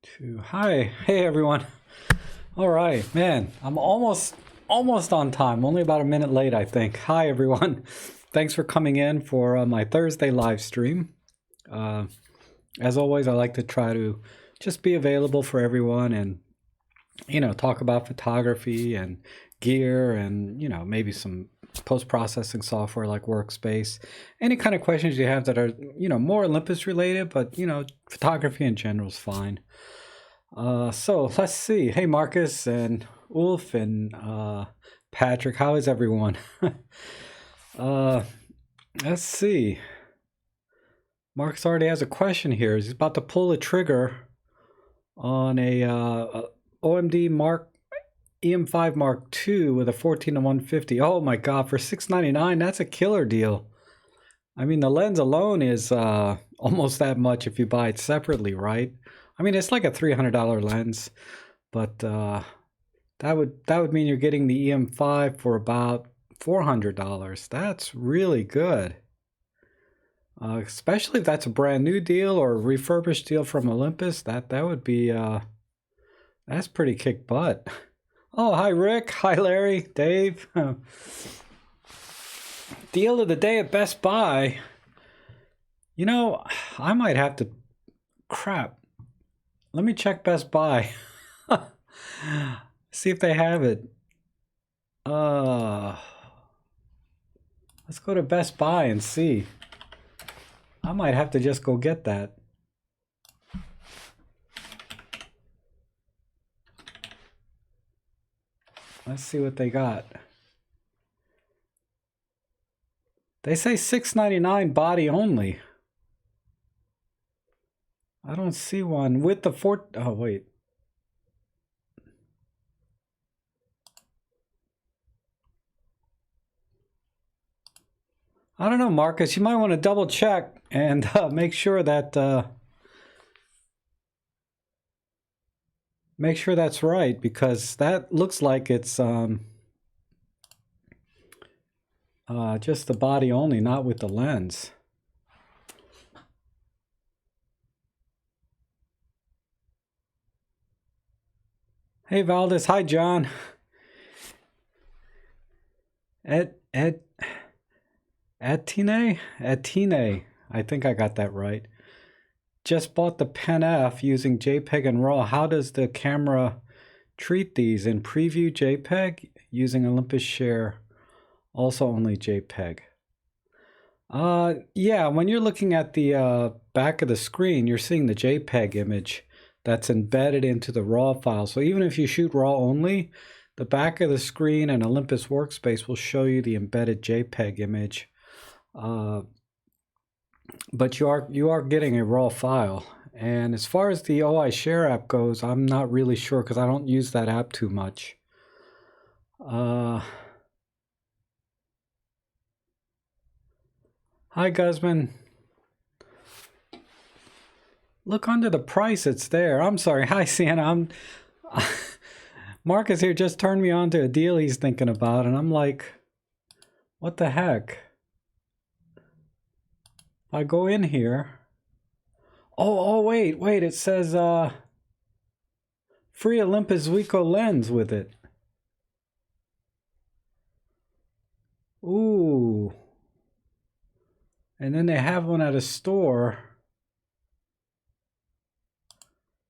Two. Hi, hey everyone. All right, man. I'm almost on time. Only about a minute late, I think. Hi everyone. Thanks for coming in for my Thursday live stream. Uh, as always, I like to try to just be available for everyone and talk about photography and gear and maybe some post-processing software like Workspace. Any kind of questions you have that are more Olympus related, but photography in general is fine. So let's see. Hey, Marcus and Ulf and Patrick, how is everyone? uh, let's see. Marcus already has a question here. He's about to pull the trigger on a OMD Mark EM5 Mark II with a 14 to 150. Oh my God, for $699, that's a killer deal. I mean, the lens alone is almost that much if you buy it separately, right? I mean, it's like a $300 lens, but that would mean you're getting the EM5 for about $400. That's really good, especially if that's a brand new deal or a refurbished deal from Olympus. That would be that's pretty kick butt. Oh, hi Rick, hi Larry, Dave. Deal of the day at Best Buy. I might have to. Crap. Let me check Best Buy. See if they have it. Let's go to Best Buy and see. I might have to just go get that. Let's see what they got. They say $699 body only. I don't see one with the oh wait. I don't know, Marcus. You might want to double check and make sure that make sure that's right, because that looks like it's just the body only, not with the lens. Hey Valdez, hi John. Etine, I think I got that right. Just bought the Pen F using JPEG and RAW. How does the camera treat these? In preview JPEG using Olympus Share, also only JPEG. Yeah, when you're looking at the back of the screen, you're seeing the JPEG image that's embedded into the RAW file. So even if you shoot RAW only, the back of the screen and Olympus Workspace will show you the embedded JPEG image. But you are getting a RAW file. And as far as the OI Share app goes, I'm not really sure because I don't use that app too much. Hi Guzman. Look under the price, it's there. I'm sorry. Hi Sienna. Marcus here just turned me on to a deal he's thinking about, and I'm like, what the heck? I go in here. Oh, wait, it says free Olympus Zuiko lens with it. Ooh. And then they have one at a store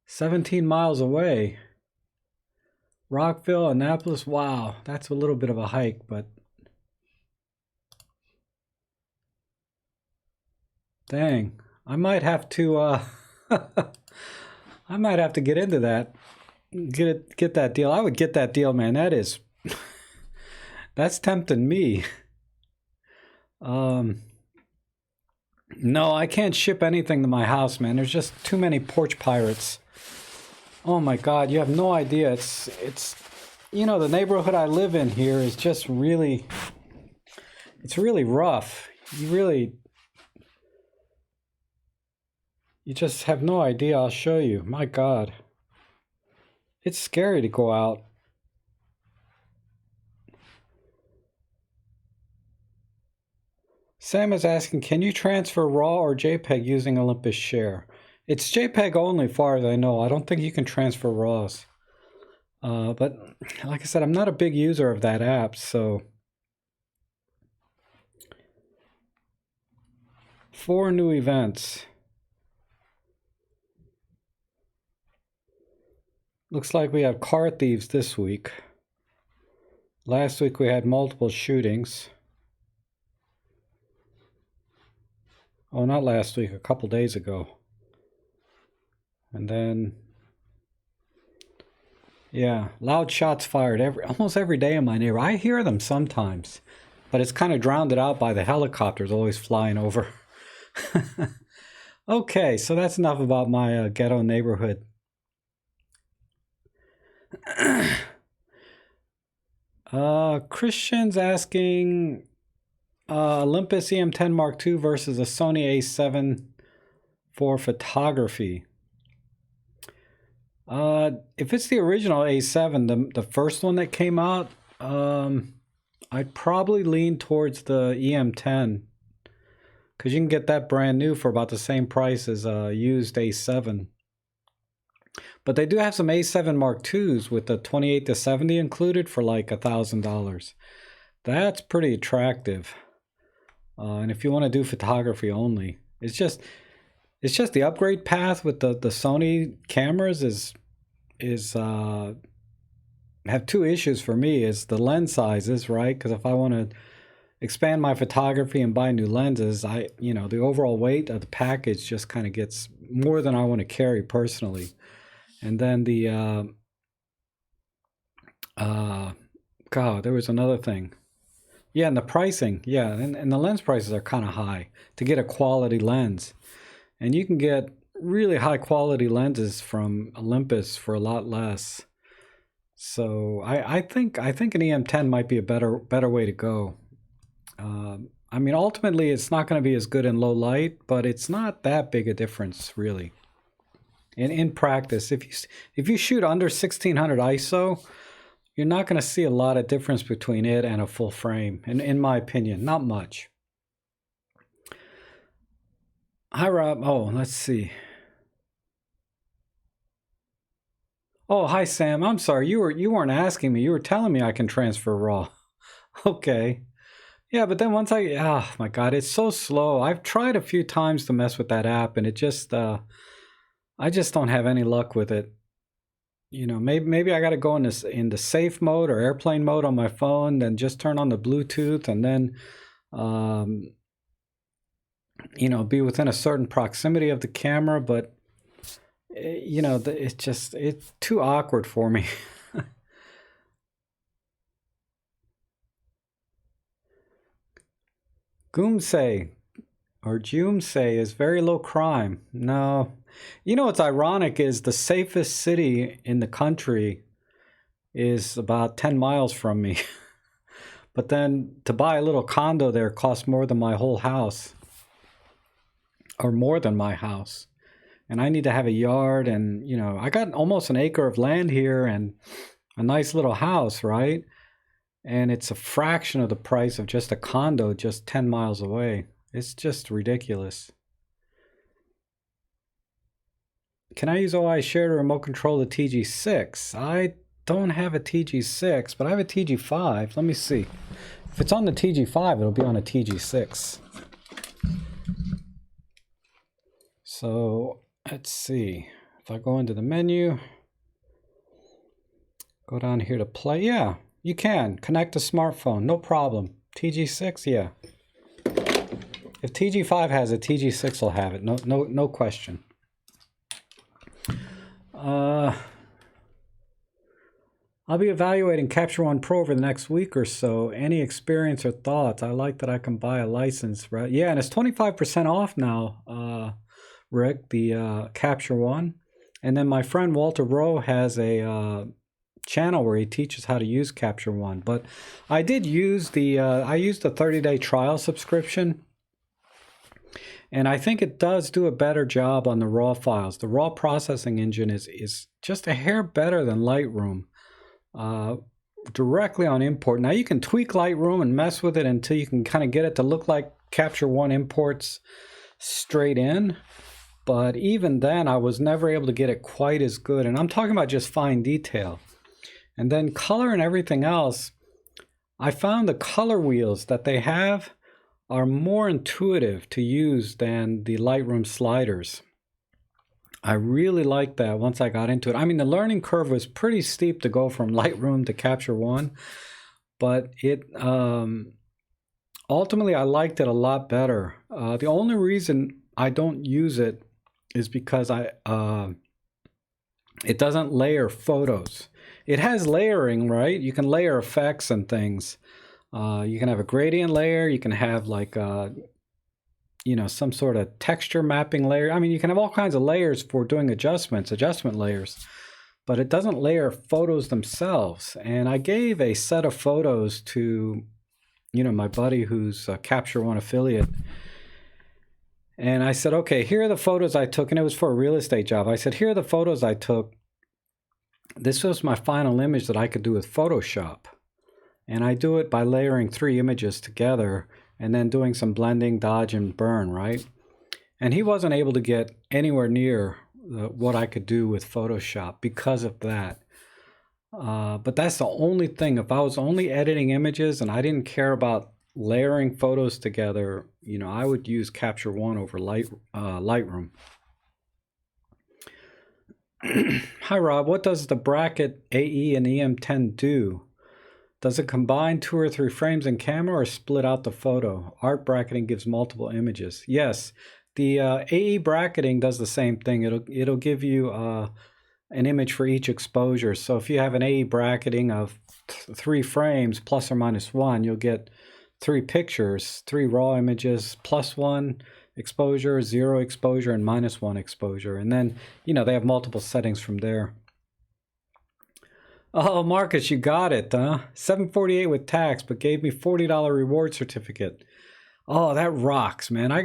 17 miles away. Rockville, Annapolis. Wow, that's a little bit of a hike, but dang, I might have to I might have to get into that. Get that deal. I would get that deal, man. That is that's tempting me. No, I can't ship anything to my house, man. There's just too many porch pirates. Oh my God, you have no idea. It's the neighborhood I live in here is just really, it's really rough. You just have no idea. I'll show you. My God. It's scary to go out. Sam is asking, can you transfer RAW or JPEG using Olympus Share? It's JPEG only, far as I know. I don't think you can transfer RAWs. But like I said, I'm not a big user of that app, so 4 new events. Looks like we have car thieves this week. Last week we had multiple shootings. Oh, not last week, a couple days ago. And then, yeah, loud shots fired almost every day in my neighborhood. I hear them sometimes, but it's kind of drowned out by the helicopters always flying over. Okay, so that's enough about my ghetto neighborhood. Christian's asking Olympus EM10 Mark II versus a Sony A7 for photography. If it's the original A7, the first one that came out, I'd probably lean towards the EM10 because you can get that brand new for about the same price as a used A7. But they do have some A7 Mark IIs with the 28 to 70 included for like $1,000. That's pretty attractive. And if you want to do photography only, it's just the upgrade path with the Sony cameras have two issues for me. Is the lens sizes, right? Because if I want to expand my photography and buy new lenses, the overall weight of the package just kind of gets more than I want to carry personally. And then the there was another thing. Yeah, and the pricing. Yeah, and the lens prices are kind of high to get a quality lens. And you can get really high quality lenses from Olympus for a lot less. So I think an EM10 might be a better way to go. I mean, ultimately, it's not going to be as good in low light, but it's not that big a difference, really. In practice, if you shoot under 1600 ISO, you're not going to see a lot of difference between it and a full frame, in my opinion. Not much. Hi, Rob. Oh, let's see. Oh, hi, Sam. I'm sorry. You weren't asking me. You were telling me I can transfer RAW. Okay. Yeah, but then once oh my God, it's so slow. I've tried a few times to mess with that app, and it just, I just don't have any luck with it. Maybe I got to go into safe mode or airplane mode on my phone, then just turn on the Bluetooth, and then, be within a certain proximity of the camera. But it's too awkward for me. Goomsay or Jumsay is very low crime. No. What's ironic is the safest city in the country is about 10 miles from me. But then to buy a little condo there costs more than my whole house. Or more than my house. And I need to have a yard, and I got almost an acre of land here and a nice little house, right? And it's a fraction of the price of just a condo just 10 miles away. It's just ridiculous. Can I use OI Share to remote control the TG6? I don't have a TG6, but I have a TG5. Let me see. If it's on the TG5, it'll be on a TG6. So let's see. If I go into the menu, go down here to play. Yeah, you can connect a smartphone, no problem. TG6, yeah. If TG5 has it, TG6 will have it. No question. I'll be evaluating Capture One Pro over the next week or so. Any experience or thoughts? I like that I can buy a license, right? Yeah, and it's 25% off now, Rick, the Capture One. And then my friend Walter Rowe has a channel where he teaches how to use Capture One. But I did use I used the 30-day trial subscription. And I think it does do a better job on the raw files. The raw processing engine is just a hair better than Lightroom. Directly on import. Now you can tweak Lightroom and mess with it until you can kind of get it to look like Capture One imports straight in. But even then, I was never able to get it quite as good. And I'm talking about just fine detail. And then color and everything else, I found the color wheels that they have are more intuitive to use than the Lightroom sliders. I really liked that once I got into it. I mean, the learning curve was pretty steep to go from Lightroom to Capture One, but it ultimately I liked it a lot better. The only reason I don't use it is because it doesn't layer photos. It has layering, right? You can layer effects and things. You can have a gradient layer. You can have like some sort of texture mapping layer. I mean, you can have all kinds of layers for doing adjustment layers, but it doesn't layer photos themselves. And I gave a set of photos to, my buddy who's a Capture One affiliate. And I said, okay, here are the photos I took. And it was for a real estate job. I said, here are the photos I took. This was my final image that I could do with Photoshop. And I do it by layering 3 images together and then doing some blending, dodge, and burn, right? And he wasn't able to get anywhere near what I could do with Photoshop because of that. But that's the only thing. If I was only editing images and I didn't care about layering photos together, I would use Capture One over Lightroom. Hi, Rob. What does the bracket AE and EM10 do? Does it combine 2 or 3 frames in camera or split out the photo? Art bracketing gives multiple images. Yes, the AE bracketing does the same thing. It'll give you an image for each exposure. So if you have an AE bracketing of 3 frames plus or minus 1, you'll get 3 pictures, 3 raw images, plus 1 exposure, 0 exposure, and minus 1 exposure. And then, they have multiple settings from there. Oh, Marcus, you got it, huh? $748 with tax, but gave me $40 reward certificate. Oh, that rocks, man. I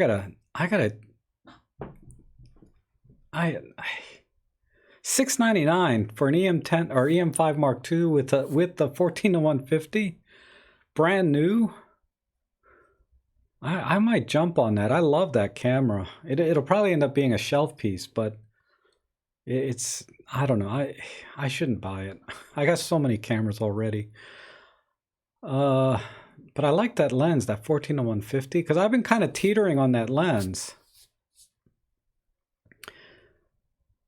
$699 for an EM10 or EM5 Mark II with the 14-to-150, brand new. I might jump on that. I love that camera. It'll probably end up being a shelf piece, but it's, I don't know. I shouldn't buy it. I got so many cameras already. But I like that lens, that 14-to-150, because I've been kind of teetering on that lens.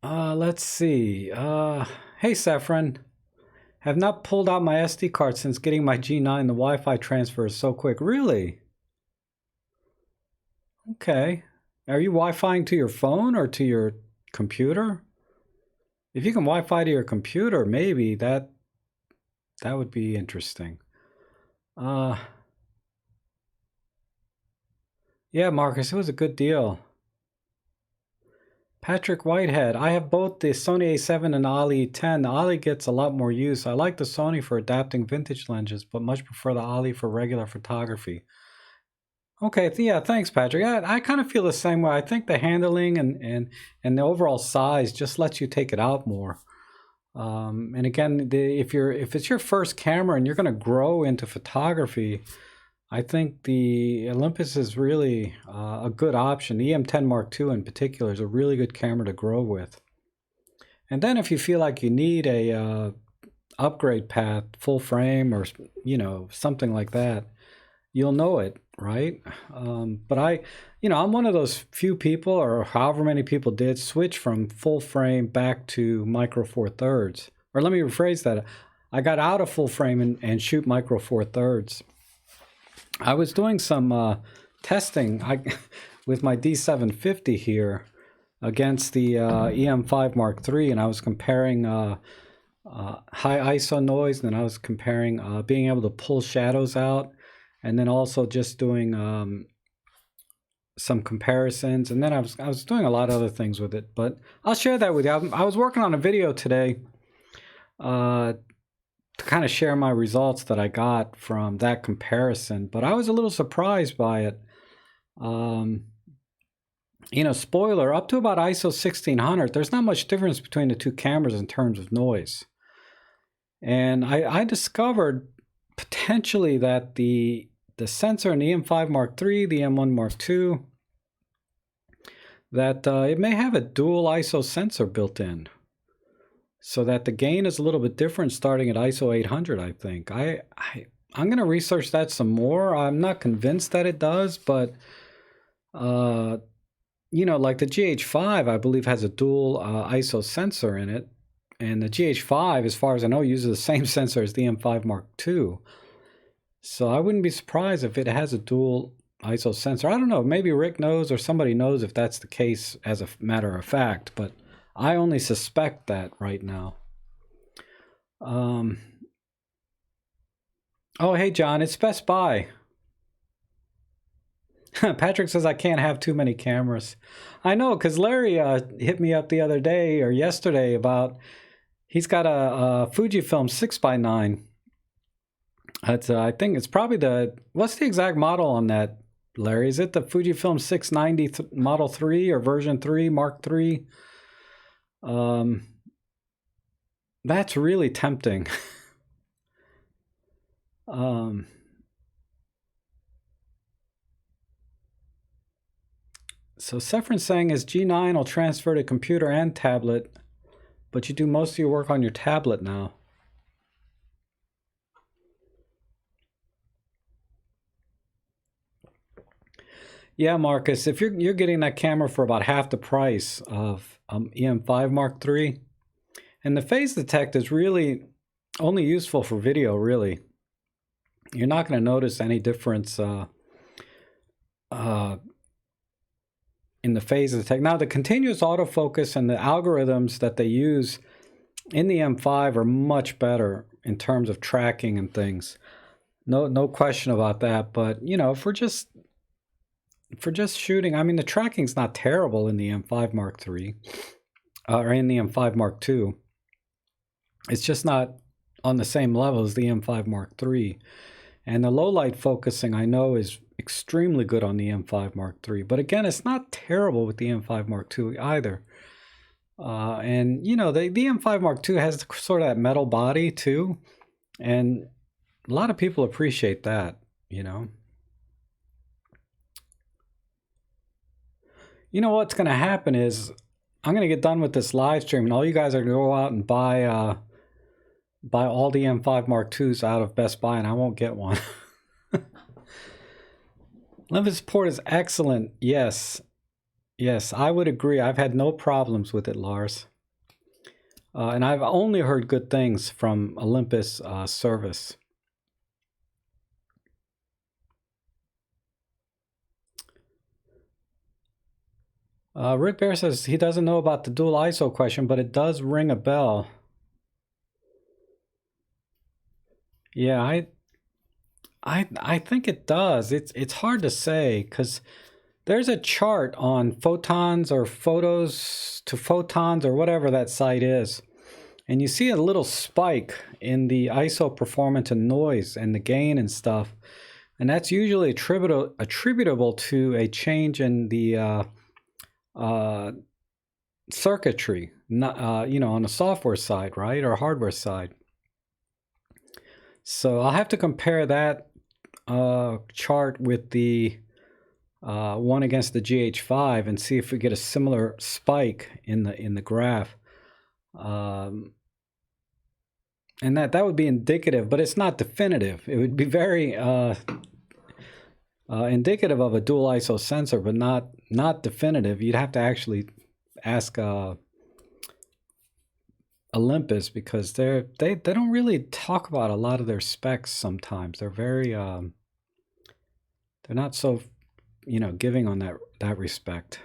Let's see. Hey, Saffron. Have not pulled out my SD card since getting my G9. The Wi-Fi transfer is so quick. Really? Okay. Are you Wi-Fiing to your phone or to your computer? If you can Wi-Fi to your computer, maybe that would be interesting. Yeah, Marcus, it was a good deal. Patrick Whitehead, I have both the Sony A7 and Ollie 10. The Ollie gets a lot more use. I like the Sony for adapting vintage lenses, but much prefer the Ollie for regular photography. Okay, yeah, thanks, Patrick. I kind of feel the same way. I think the handling and the overall size just lets you take it out more. And again, if it's your first camera and you're going to grow into photography, I think the Olympus is really a good option. The EM10 Mark II in particular is a really good camera to grow with. And then if you feel like you need a upgrade path, full frame, or something like that, you'll know it, right? But I'm one of those few people, or however many people did, switch from full frame back to micro four thirds. Or let me rephrase that. I got out of full frame and shoot micro four thirds. I was doing some testing with my D750 here against the EM5 Mark III, and I was comparing high ISO noise, and then I was comparing being able to pull shadows out, and then also just doing some comparisons, and then I was doing a lot of other things with it, but I'll share that with you. I was working on a video today to kind of share my results that I got from that comparison, but I was a little surprised by it. Spoiler, up to about ISO 1600, there's not much difference between the two cameras in terms of noise. And I discovered potentially that the sensor in the EM5 Mark III, the M1 Mark II, that it may have a dual ISO sensor built in, so that the gain is a little bit different starting at ISO 800, I think. I'm going to research that some more. I'm not convinced that it does, but you know, like the GH5, I believe has a dual ISO sensor in it. And the GH5, as far as I know, uses the same sensor as the M5 Mark II. So I wouldn't be surprised if it has a dual ISO sensor. I don't know, maybe Rick knows or somebody knows if that's the case as a matter of fact, but I only suspect that right now. Oh, hey, John, it's Best Buy. Patrick says I can't have too many cameras. I know, because Larry hit me up the other day or yesterday about he's got a Fujifilm 6x9. That's I think it's probably the, what's the exact model on that, Larry? Is it the Fujifilm 690 Model 3 or version 3, Mark 3? That's really tempting. So Sefron's saying is G9 will transfer to computer and tablet, but you do most of your work on your tablet now. Yeah, Marcus, if you're getting that camera for about half the price of EM5 Mark III, and the phase detect is really only useful for video, really. You're not going to notice any difference in the phase detect. Now, the continuous autofocus and the algorithms that they use in the M5 are much better in terms of tracking and things. No question about that. But you know, for just shooting, I mean, the tracking's not terrible in the M5 Mark III or in the M5 Mark II. It's just not on the same level as the M5 Mark III. And the low light focusing, I know, is extremely good on the M5 Mark III. But again, it's not terrible with the M5 Mark II either. And, you know, the M5 Mark II has sort of that metal body too. And a lot of people appreciate that, you know. You know what's going to happen is I'm going to get done with this live stream, and all you guys are going to go out and buy all the M5 Mark IIs out of Best Buy, and I won't get one. Olympus support is excellent. Yes, I would agree. I've had no problems with it, Lars. And I've only heard good things from Olympus service. Rick Bear says he doesn't know about the dual ISO question, but it does ring a bell. Yeah, I think it does. It's hard to say because there's a chart on photons or photos to photons or whatever that site is. And you see a little spike in the ISO performance and noise and the gain and stuff. And that's usually attributable to a change in the circuitry, not, you know, on the software side, right? Or hardware side. So I'll have to compare that chart with the one against the GH5 and see if we get a similar spike in the graph. And that would be indicative, but it's not definitive. It would be very indicative of a dual ISO sensor, but not definitive. You'd have to actually ask Olympus, because they don't really talk about a lot of their specs sometimes. They're very they're not so, you know, giving on that respect.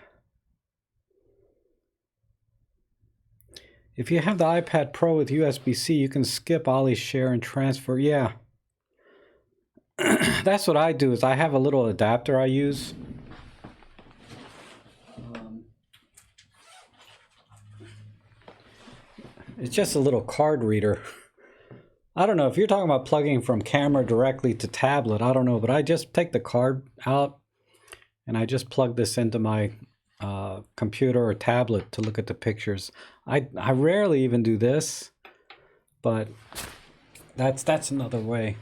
If you have the iPad Pro with USB-C, you can skip Ollie's share and transfer. Yeah. That's what I do, is I have a little adapter I use. It's just a little card reader. I don't know if you're talking about plugging from camera directly to tablet. I don't know, but I just take the card out and I just plug this into my computer or tablet to look at the pictures. I rarely even do this, but that's another way.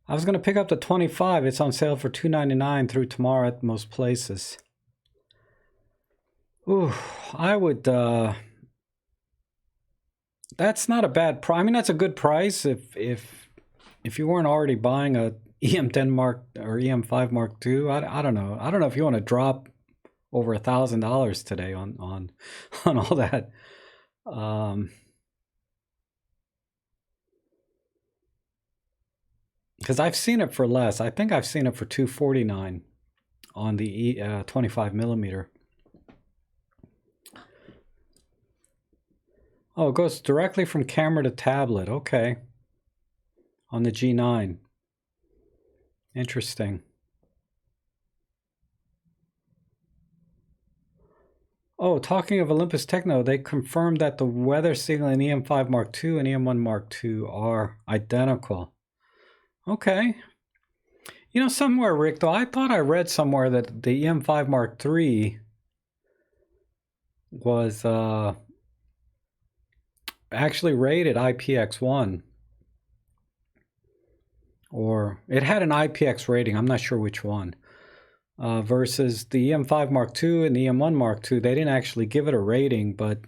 I was going to pick up the 25. It's on sale for $2.99 through tomorrow at most places. Ooh, I would, that's not a bad price. I mean, that's a good price if you weren't already buying a EM10 Mark or EM5 Mark II. I don't know. I don't know if you want to drop over $1,000 today on all that. Because I've seen it for less. I think I've seen it for $249 on the 25 millimeter. Oh, it goes directly from camera to tablet. Okay. On the G9. Interesting. Oh, talking of Olympus Techno, they confirmed that the weather signal in EM5 Mark II and EM1 Mark II are identical. Okay. You know, somewhere, Rick, though, I thought I read somewhere that the EM5 Mark III was actually rated IPX1. Or it had an IPX rating, I'm not sure which one. Versus the EM5 Mark II and the EM1 Mark II, they didn't actually give it a rating, but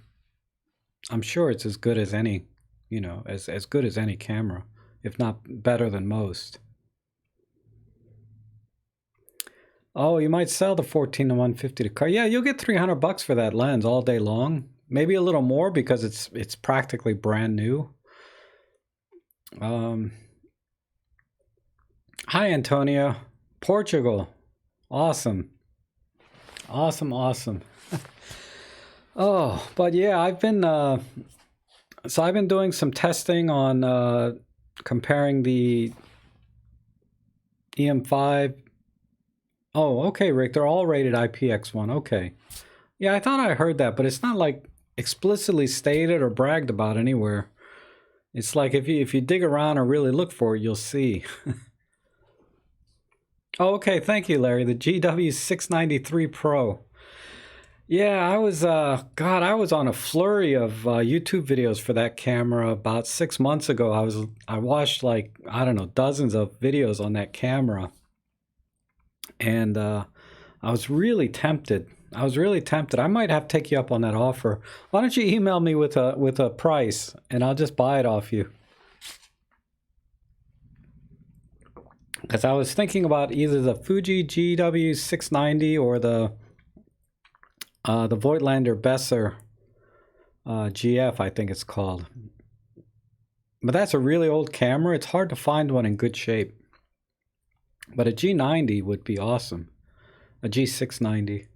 I'm sure it's as good as any, you know, as good as any camera, if not better than most. Oh, you might sell the 14 to 150 to car. Yeah, you'll get $300 for that lens all day long. Maybe a little more because it's practically brand new. Hi, Antonio. Portugal. Awesome. Awesome. Oh, but yeah, I've been doing some testing on comparing the EM5. Oh, okay, Rick, they're all rated IPX1. Okay. Yeah, I thought I heard that, but it's not like explicitly stated or bragged about anywhere. It's like if you dig around or really look for it, you'll see. Oh, okay, thank you, Larry. The GW693 Pro. Yeah, I was I was on a flurry of YouTube videos for that camera about 6 months ago. I watched like, I don't know, dozens of videos on that camera. And I was really tempted. I might have to take you up on that offer. Why don't you email me with a price and I'll just buy it off you. Because I was thinking about either the Fuji GW690 or the Voigtlander Besser GF, I think it's called. But that's a really old camera. It's hard to find one in good shape. But a G90 would be awesome. A G690.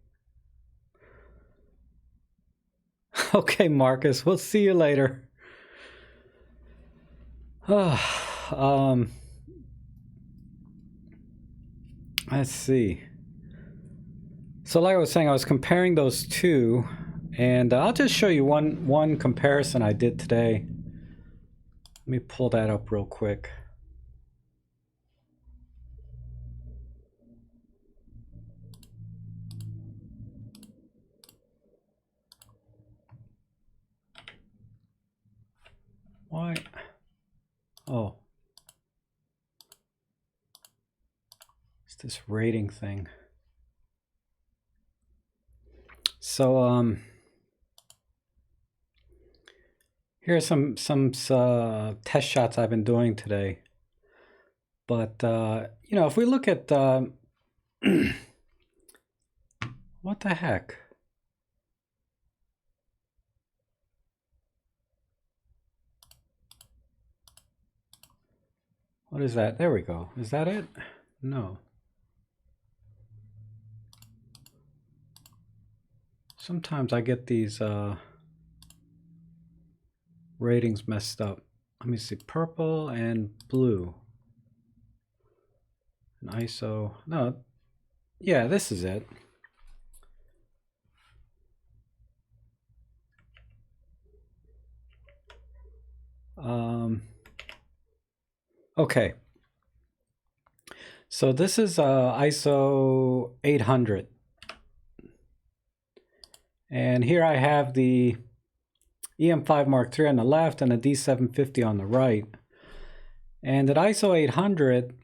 Okay, Marcus. We'll see you later. Let's see. So like I was saying, I was comparing those two, and I'll just show you one comparison I did today. Let me pull that up real quick. Why? Oh. It's this rating thing. So here are some test shots I've been doing today. But you know, if we look at what the heck? What is that? There we go. Is that it? No. Sometimes I get these ratings messed up. Let me see. Purple and blue. And ISO. No. Yeah, this is it. Okay. So this is ISO 800. And here I have the EM5 Mark III on the left and a D750 on the right. And at ISO 800,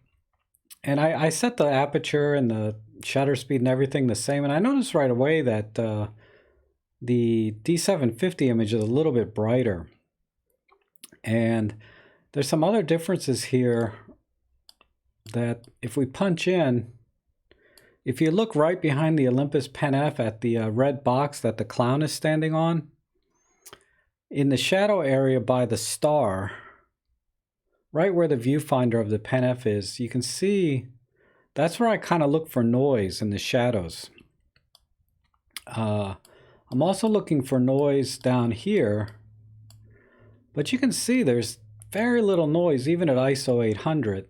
And I set the aperture and the shutter speed and everything the same, and I noticed right away that the D750 image is a little bit brighter. And there's some other differences here that if we punch in, if you look right behind the Olympus Pen F at the red box that the clown is standing on, in the shadow area by the star, right where the viewfinder of the Pen F is, you can see that's where I kind of look for noise in the shadows. I'm also looking for noise down here, but you can see there's very little noise even at ISO 800.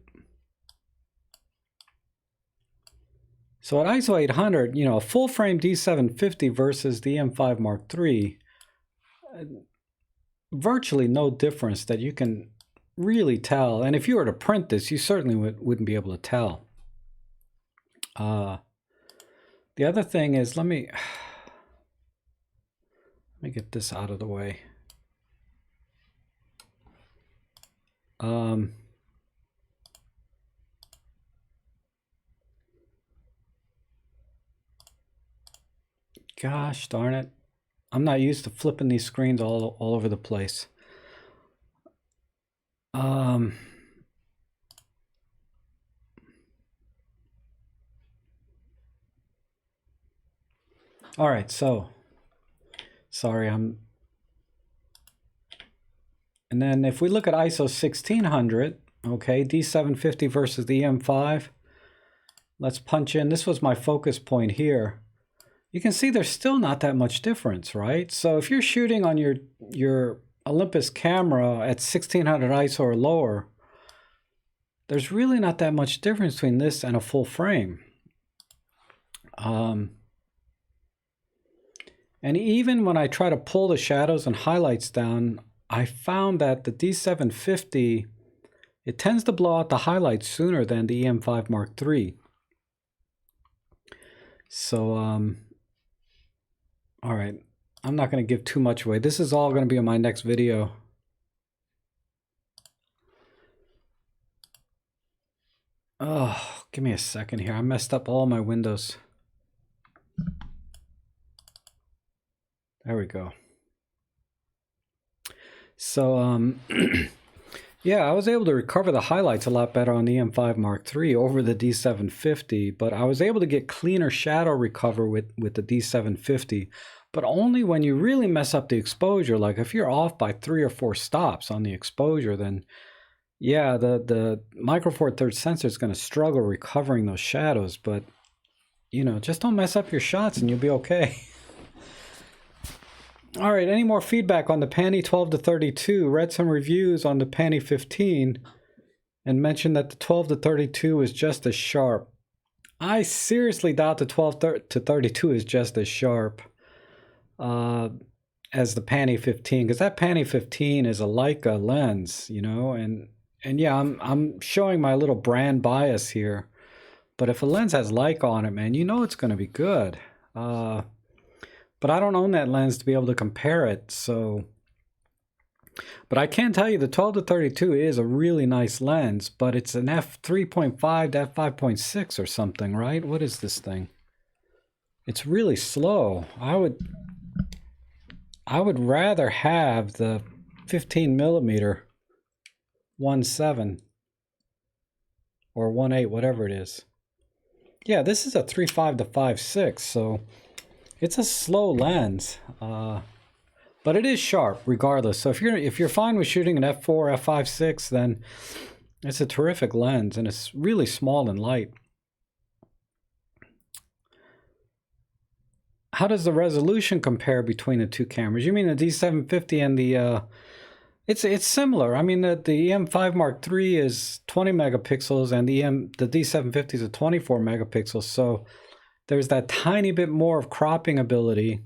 So at ISO 800, you know, a full frame D750 versus the M5 Mark III, virtually no difference that you can really tell. And if you were to print this, you certainly wouldn't be able to tell. The other thing is, let me get this out of the way. Gosh darn it. I'm not used to flipping these screens all over the place. All right, so sorry, and then if we look at ISO 1600, okay, D750 versus the M5, let's punch in. This was my focus point here. You can see there's still not that much difference, right? So if you're shooting on your Olympus camera at 1600 ISO or lower, there's really not that much difference between this and a full frame. And even when I try to pull the shadows and highlights down, I found that the D750, it tends to blow out the highlights sooner than the M5 Mark III. So, all right, I'm not going to give too much away. This is all going to be in my next video. Oh, give me a second here. I messed up all my windows. There we go. So, yeah, I was able to recover the highlights a lot better on the M5 Mark III over the D750, but I was able to get cleaner shadow recover with the D750, but only when you really mess up the exposure. Like if you're off by 3 or 4 stops on the exposure, then yeah, the Micro Four Thirds sensor is going to struggle recovering those shadows, but you know, just don't mess up your shots and you'll be okay. All right, any more feedback on the Pani 12 to 32? Read some reviews on the Pani 15 and mentioned that the 12 to 32 is just as sharp. I seriously doubt the 12 to 32 is just as sharp as the Pani 15, because that Pani 15 is a Leica lens, you know, and yeah, I'm showing my little brand bias here, but if a lens has Leica on it, man, you know it's going to be good. But I don't own that lens to be able to compare it, so... But I can tell you the 12 to 32 is a really nice lens, but it's an f3.5 to f5.6 or something, right? What is this thing? It's really slow. I would rather have the 15 millimeter 1.7 or 1.8, whatever it is. Yeah, this is a 3.5 to 5.6, so... It's a slow lens, but it is sharp regardless. So if you're fine with shooting an f4, f5.6, then it's a terrific lens, and it's really small and light. How does the resolution compare between the two cameras? You mean the D750 and the? It's similar. I mean the M5 Mark III is 20 megapixels, and the D750 is a 24 megapixels. So there's that tiny bit more of cropping ability,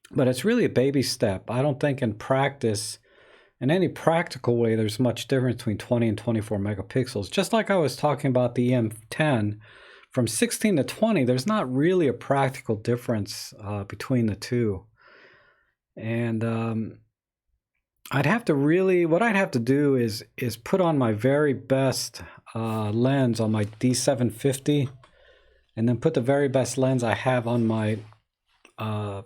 but it's really a baby step. I don't think in practice, in any practical way, there's much difference between 20 and 24 megapixels. Just like I was talking about the M10, from 16 to 20, there's not really a practical difference between the two. And I'd have to really, what I'd have to do is put on my very best lens on my D750, and then put the very best lens I have on my I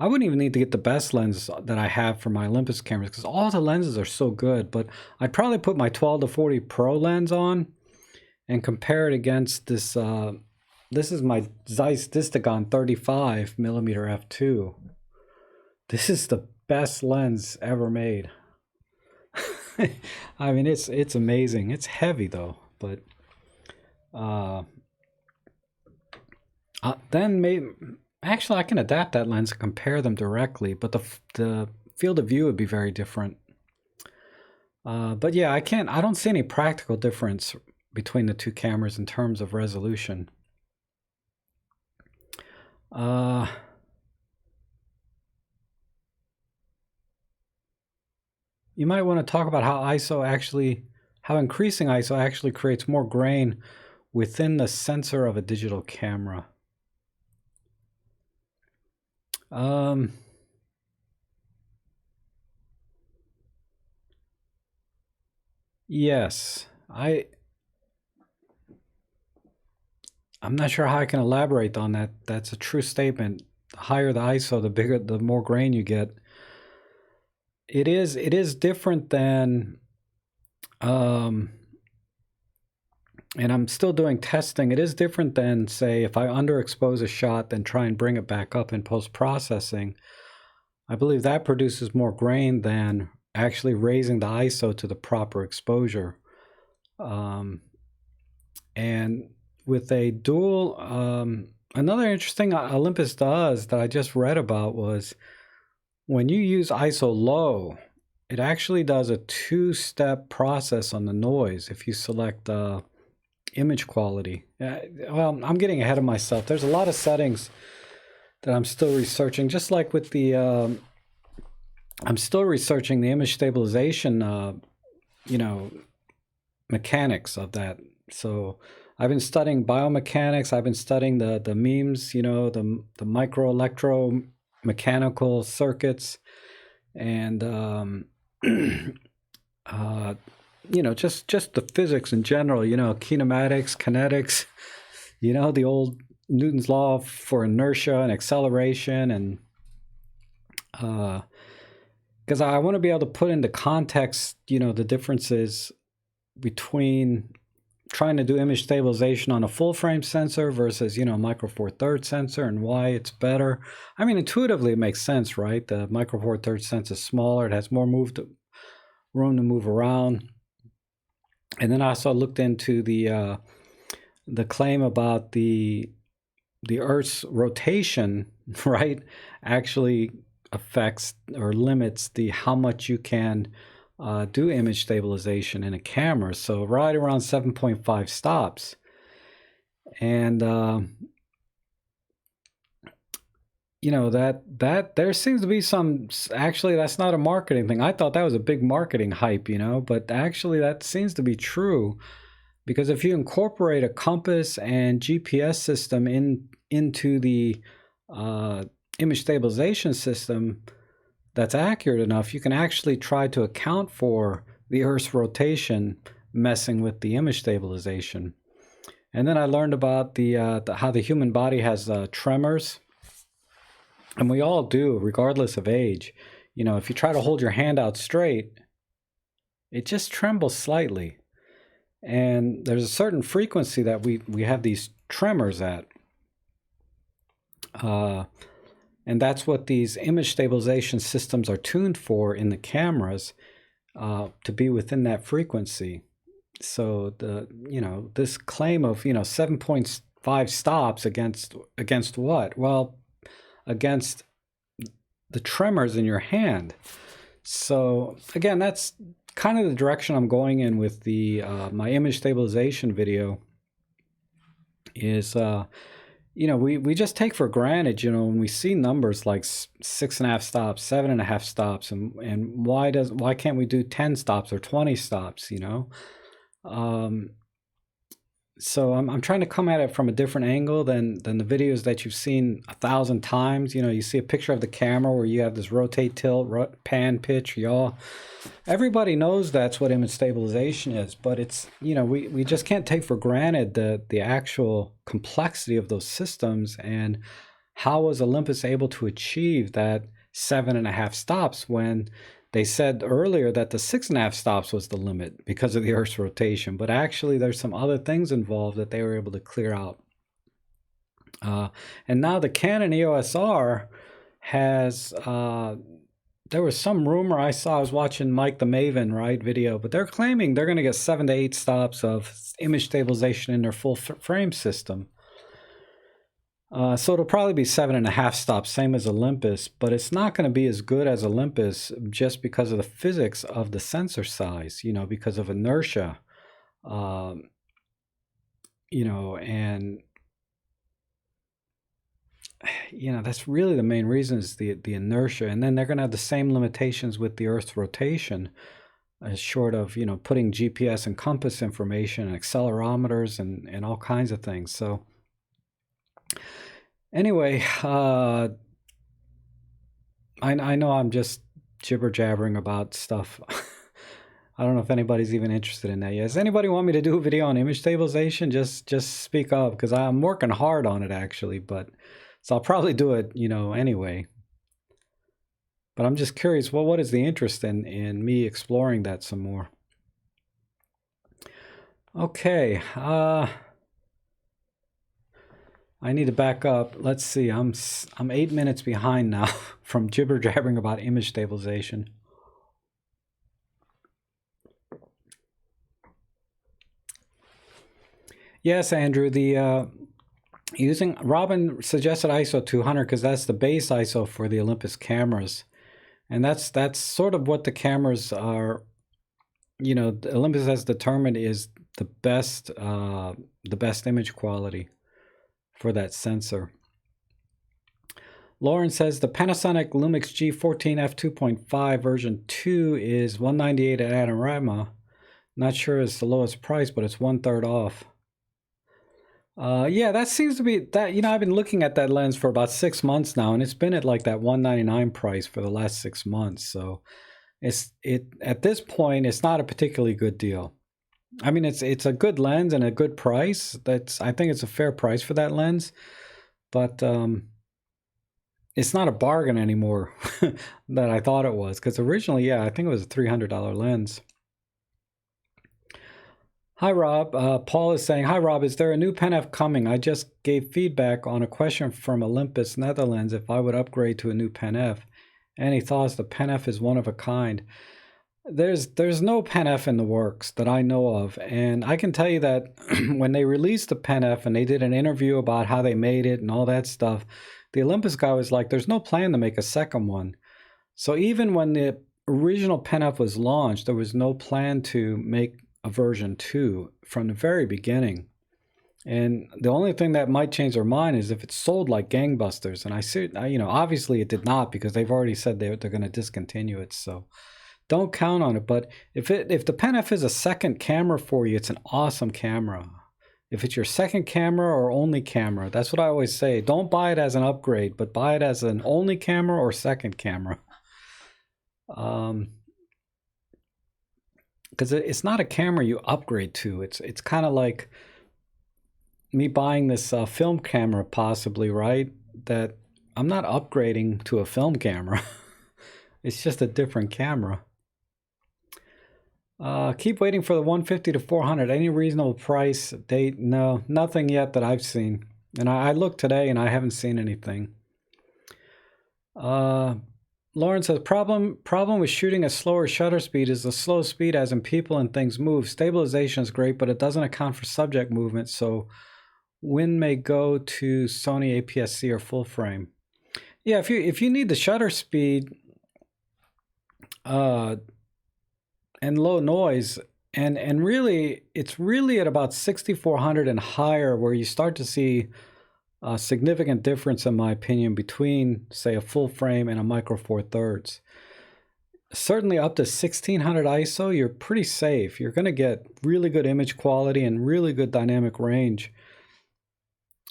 wouldn't even need to get the best lens that I have for my Olympus cameras because all the lenses are so good, but I'd probably put my 12-40 Pro lens on and compare it against this. This is my Zeiss Distagon 35 millimeter f2. This is the best lens ever made. I mean, it's amazing. It's heavy though, but then maybe actually I can adapt that lens and compare them directly, but the field of view would be very different. But yeah, I don't see any practical difference between the two cameras in terms of resolution. You might want to talk about how increasing ISO actually creates more grain within the sensor of a digital camera. Yes, I'm not sure how I can elaborate on that. That's a true statement. The higher the ISO, the more grain you get. It is different than, and I'm still doing testing. It is different than, say, if I underexpose a shot, then try and bring it back up in post-processing. I believe that produces more grain than actually raising the ISO to the proper exposure. And with a dual, another interesting Olympus does that I just read about was when you use ISO low, it actually does a two-step process on the noise if you select image quality. Well, I'm getting ahead of myself. There's a lot of settings that I'm still researching, just like with the, I'm still researching the image stabilization, mechanics of that. So I've been studying biomechanics. I've been studying the memes, the micro electro mechanical circuits, and just the physics in general, kinematics, kinetics, the old Newton's law for inertia and acceleration, and because I want to be able to put into context, the differences between trying to do image stabilization on a full frame sensor versus, micro four thirds sensor, and why it's better. I mean, intuitively it makes sense, right? The micro four thirds sensor is smaller. It has more room to move around. And then I also looked into the claim about the Earth's rotation, right, actually affects or limits how much you can do image stabilization in a camera. So right around 7.5 stops. And that there seems to be some, actually that's not a marketing thing. I thought that was a big marketing hype, but actually that seems to be true, because if you incorporate a compass and GPS system into the image stabilization system that's accurate enough, you can actually try to account for the Earth's rotation messing with the image stabilization. And then I learned about how the human body has tremors, and we all do, regardless of age. If you try to hold your hand out straight, it just trembles slightly. And there's a certain frequency that we have these tremors at. And that's what these image stabilization systems are tuned for in the cameras, to be within that frequency. So this claim of 7.5 stops against what? Well, against the tremors in your hand. So again, that's kind of the direction I'm going in with the my image stabilization video. Is we just take for granted, when we see numbers like 6.5 stops, 7.5 stops, and why can't we do 10 stops or 20 stops? so I'm trying to come at it from a different angle than the videos that you've seen 1,000 times. You know, you see a picture of the camera where you have this rotate, tilt, pan, pitch, yaw. Everybody knows that's what image stabilization is, but it's, you know, we just can't take for granted the actual complexity of those systems. And how was Olympus able to achieve that 7.5 stops when they said earlier that the 6.5 stops was the limit because of the Earth's rotation? But actually, there's some other things involved that they were able to clear out. And now the Canon EOS R has, there was some rumor I saw, I was watching Mike the Maven, right, video, but they're claiming they're going to get 7 to 8 stops of image stabilization in their full frame system. So it'll probably be 7.5 stops, same as Olympus, but it's not going to be as good as Olympus just because of the physics of the sensor size, you know, because of inertia, you know, and, you know, that's really the main reason is the inertia. And then they're going to have the same limitations with the Earth's rotation, as short of, you know, putting GPS and compass information and accelerometers and all kinds of things. So anyway, I know I'm just jibber-jabbering about stuff. I don't know if anybody's even interested in that yet. Does anybody want me to do a video on image stabilization? Just speak up, because I'm working hard on it, actually. But so I'll probably do it, you know, anyway. But I'm just curious, well, what is the interest in me exploring that some more? Okay, I need to back up. Let's see, I'm 8 minutes behind now from jibber-jabbering about image stabilization. Yes, Andrew, the using Robin suggested ISO 200 because that's the base ISO for the Olympus cameras, and that's sort of what the cameras are. You know, Olympus has determined is the best image quality for that sensor. Lauren says the Panasonic Lumix G14 f2.5 version 2 is $198 at Adorama. Not sure it's the lowest price, but it's 1/3 off. Yeah, that seems to be that. You know, I've been looking at that lens for about 6 months now, and it's been at like that $199 price for the last 6 months. So it at this point, it's not a particularly good deal. I mean, it's a good lens and a good price. I think it's a fair price for that lens, but it's not a bargain anymore that I thought it was, because originally, yeah, I think it was a $300 lens. Hi, Rob. Paul is saying, hi, Rob, is there a new Pen F coming? I just gave feedback on a question from Olympus, Netherlands, if I would upgrade to a new Pen F. Any thoughts? The Pen F is one of a kind. There's no Pen F in the works that I know of. And I can tell you that when they released the Pen F and they did an interview about how they made it and all that stuff, the Olympus guy was like, there's no plan to make a second one. So even when the original Pen F was launched, there was no plan to make a version 2 from the very beginning. And the only thing that might change their mind is if it's sold like gangbusters. And I see, you know, obviously it did not, because they've already said they're going to discontinue it. So don't count on it. But if the Pen F is a second camera for you, it's an awesome camera. If it's your second camera or only camera, that's what I always say. Don't buy it as an upgrade, but buy it as an only camera or second camera. Because it's not a camera you upgrade to. It's kind of like me buying this film camera, possibly, right? That I'm not upgrading to a film camera. It's just a different camera. Keep waiting for the 150 to 400. Any reasonable price date? No, nothing yet that I've seen. And I looked today and I haven't seen anything. Lauren says, problem with shooting a slower shutter speed is the slow speed as in people and things move. Stabilization is great, but it doesn't account for subject movement, so when may go to Sony APS-C or full frame. Yeah, if you need the shutter speed and low noise, and really, it's really at about 6400 and higher where you start to see a significant difference, in my opinion, between, say, a full frame and a micro four thirds. certainly up to 1600 ISO, you're pretty safe. You're going to get really good image quality and really good dynamic range.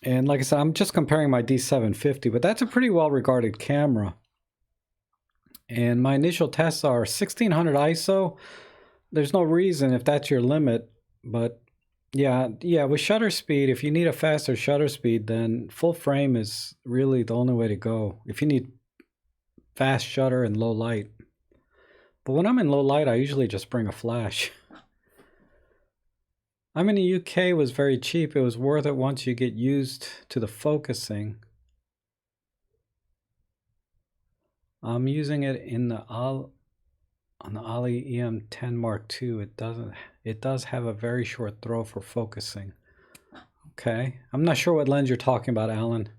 And like I said, I'm just comparing my D750, but that's a pretty well-regarded camera. And my initial tests are 1600 ISO. There's no reason if that's your limit, but yeah, with shutter speed, if you need a faster shutter speed, then full frame is really the only way to go. If you need fast shutter and low light. But when I'm in low light, I usually just bring a flash. I'm in the UK, it was very cheap. It was worth it once you get used to the focusing. I'm using it in the on the Ollie EM10 Mark II. It does have a very short throw for focusing. Okay, I'm not sure what lens you're talking about, Alan.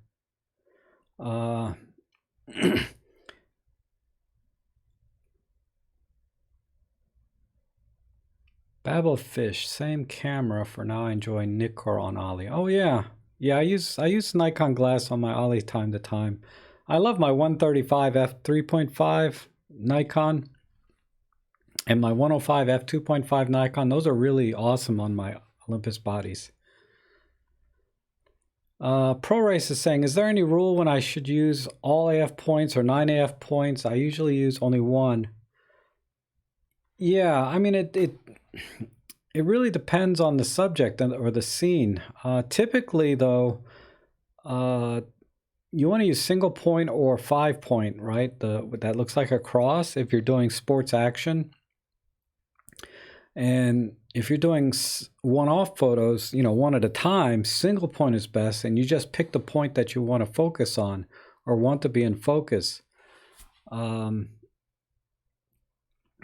Babblefish, same camera. For now, I enjoy Nikkor on Ollie. Oh yeah, I use Nikon glass on my Ollie time to time. I love my 135 f3.5 Nikon and my 105 f2.5 Nikon. Those are really awesome on my Olympus bodies. ProRace is saying, is there any rule when I should use all AF points or 9 AF points? I usually use only one. Yeah, I mean, it really depends on the subject or the scene. Typically, though, you want to use single point or 5 point, right? That looks like a cross if you're doing sports action. And if you're doing one-off photos, one at a time, single point is best, and you just pick the point that you want to focus on or want to be in focus.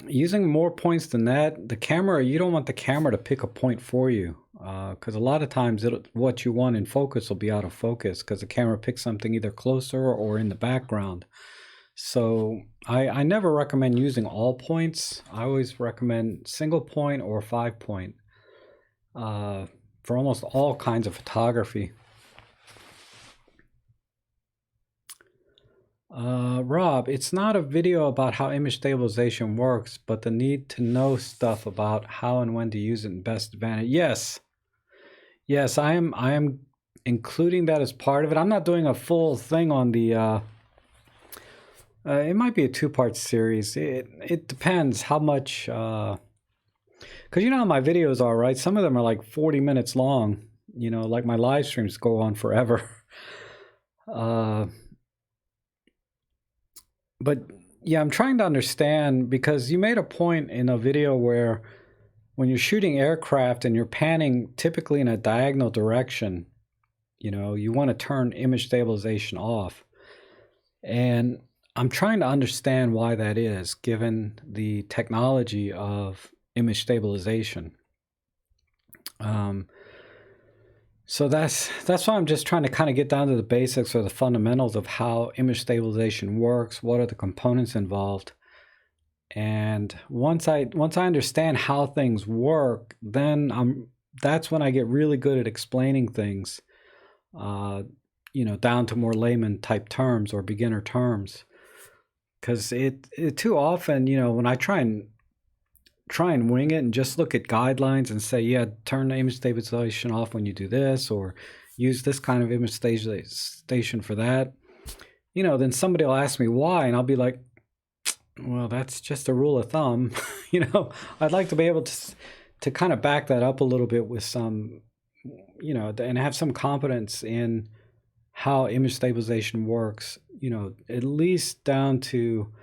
Using more points than that, you don't want the camera to pick a point for you, because a lot of times what you want in focus will be out of focus because the camera picks something either closer or in the background. So I never recommend using all points. I always recommend single point or 5 point for almost all kinds of photography. Rob, it's not a video about how image stabilization works, but the need to know stuff about how and when to use it in best advantage. Yes, I am including that as part of it. I'm not doing a full thing on the it might be a 2-part series. It depends how much, because you know how my videos are, right? Some of them are like 40 minutes long. Like my live streams go on forever. But yeah, I'm trying to understand, because you made a point in a video where when you're shooting aircraft and you're panning typically in a diagonal direction, you want to turn image stabilization off. And I'm trying to understand why that is, given the technology of image stabilization. So that's why I'm just trying to kind of get down to the basics or the fundamentals of how image stabilization works, what are the components involved. And once I understand how things work, then that's when I get really good at explaining things, down to more layman type terms or beginner terms. Because it too often, when I try and wing it and just look at guidelines and say, yeah, turn the image stabilization off when you do this, or use this kind of image stabilization for that, then somebody will ask me why, and I'll be like, well, that's just a rule of thumb. I'd like to be able to kind of back that up a little bit with some, and have some confidence in how image stabilization works, at least down to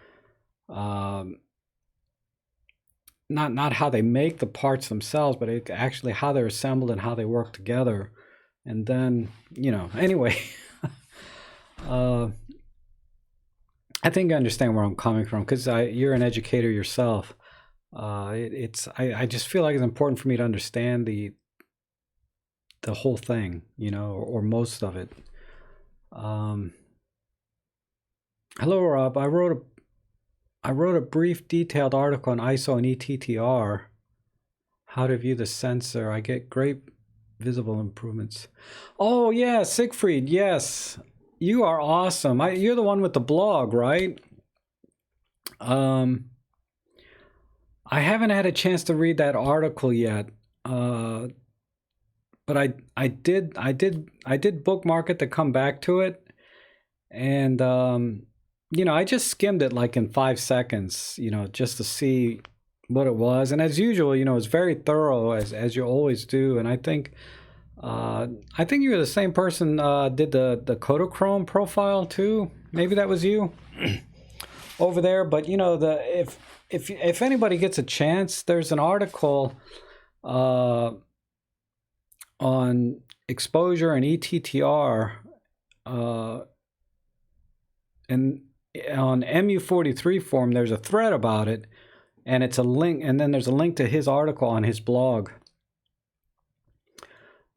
not how they make the parts themselves, but actually how they're assembled and how they work together. And then, anyway, I think I understand where I'm coming from, because you're an educator yourself. I just feel like it's important for me to understand the whole thing, or most of it. Hello, Rob. I wrote a brief detailed article on ISO and ETTR, how to view the sensor. I get great visible improvements. Oh yeah, Siegfried, yes. You are awesome. You're the one with the blog, right? I haven't had a chance to read that article yet, but I did bookmark it to come back to it, and I just skimmed it like in 5 seconds, just to see what it was. And as usual, it's very thorough as you always do. And I think you were the same person did the Kodachrome profile too. Maybe that was you over there. But if anybody gets a chance, there's an article on exposure and ETTR, and on MU43 forum. There's a thread about it, and it's a link, and then there's a link to his article on his blog.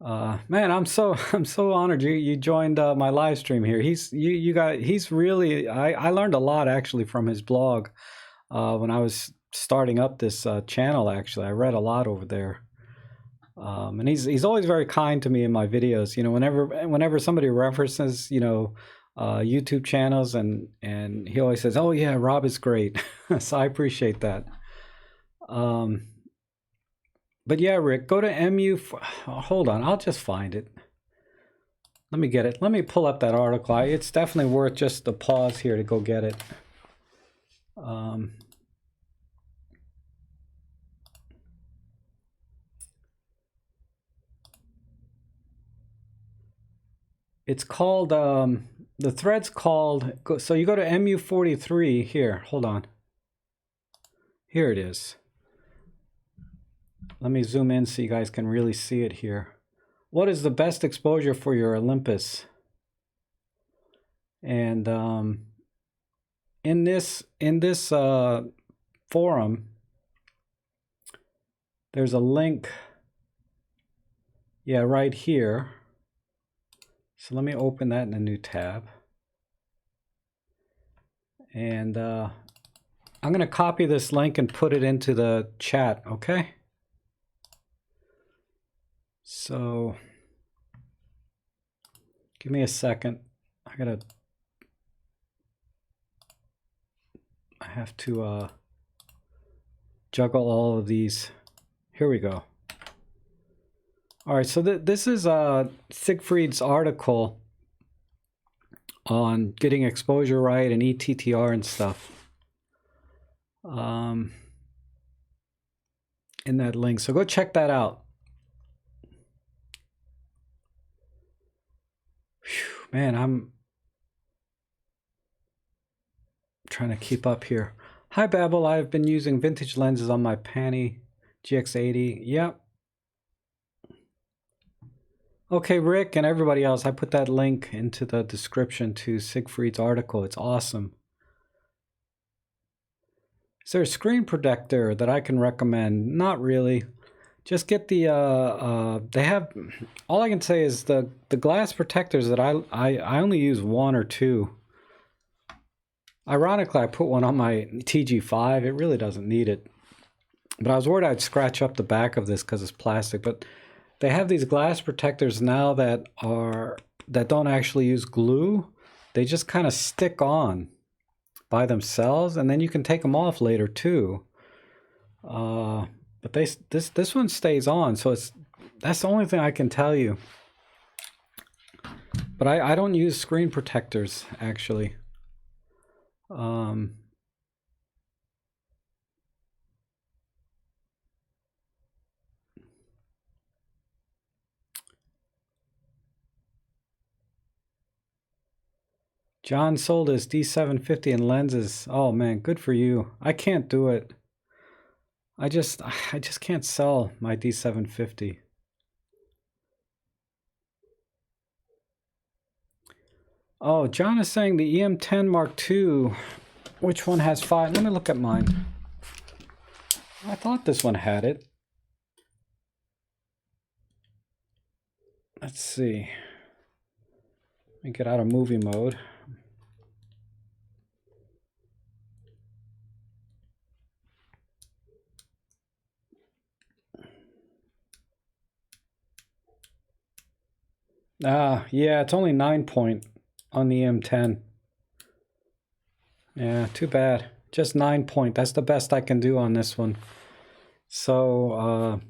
Man, I'm so honored you joined my live stream here. He's really, I learned a lot actually from his blog when I was starting up this channel. Actually, I read a lot over there, and he's always very kind to me in my videos. Whenever somebody references YouTube channels, and he always says, "Oh yeah, Rob is great." So I appreciate that. But yeah, Rick, go to MU. Hold on, I'll just find it. Let me get it. Let me pull up that article. It's definitely worth just the pause here to go get it. It's called, the thread's called, so you go to MU43 here. Hold on. Here it is. Let me zoom in so you guys can really see it here. What is the best exposure for your Olympus? And in this forum, there's a link. Yeah, right here. So let me open that in a new tab. And I'm going to copy this link and put it into the chat, okay? So give me a second. I have to juggle all of these. Here we go. All right, so this is Siegfried's article on getting exposure right and ETTR and stuff in that link. So go check that out. Whew, man, I'm trying to keep up here. Hi, Babel. I've been using vintage lenses on my Pani GX80. Yep. Okay, Rick and everybody else, I put that link into the description to Siegfried's article. It's awesome. Is there a screen protector that I can recommend? Not really. Just get the, they have, all I can say is the glass protectors that I only use one or two. Ironically, I put one on my TG5. It really doesn't need it. But I was worried I'd scratch up the back of this because it's plastic. But they have these glass protectors now that don't actually use glue. They just kind of stick on by themselves, and then you can take them off later too. But this one stays on, so that's the only thing I can tell you. But I don't use screen protectors actually. John sold his D750 and lenses. Oh man, good for you. I can't do it. I just can't sell my D750. Oh, John is saying the EM10 Mark II. Which one has 5? Let me look at mine. I thought this one had it. Let's see. Let me get out of movie mode. Yeah, it's only 9 point on the M10. Yeah, too bad. Just 9-point. That's the best I can do on this one. So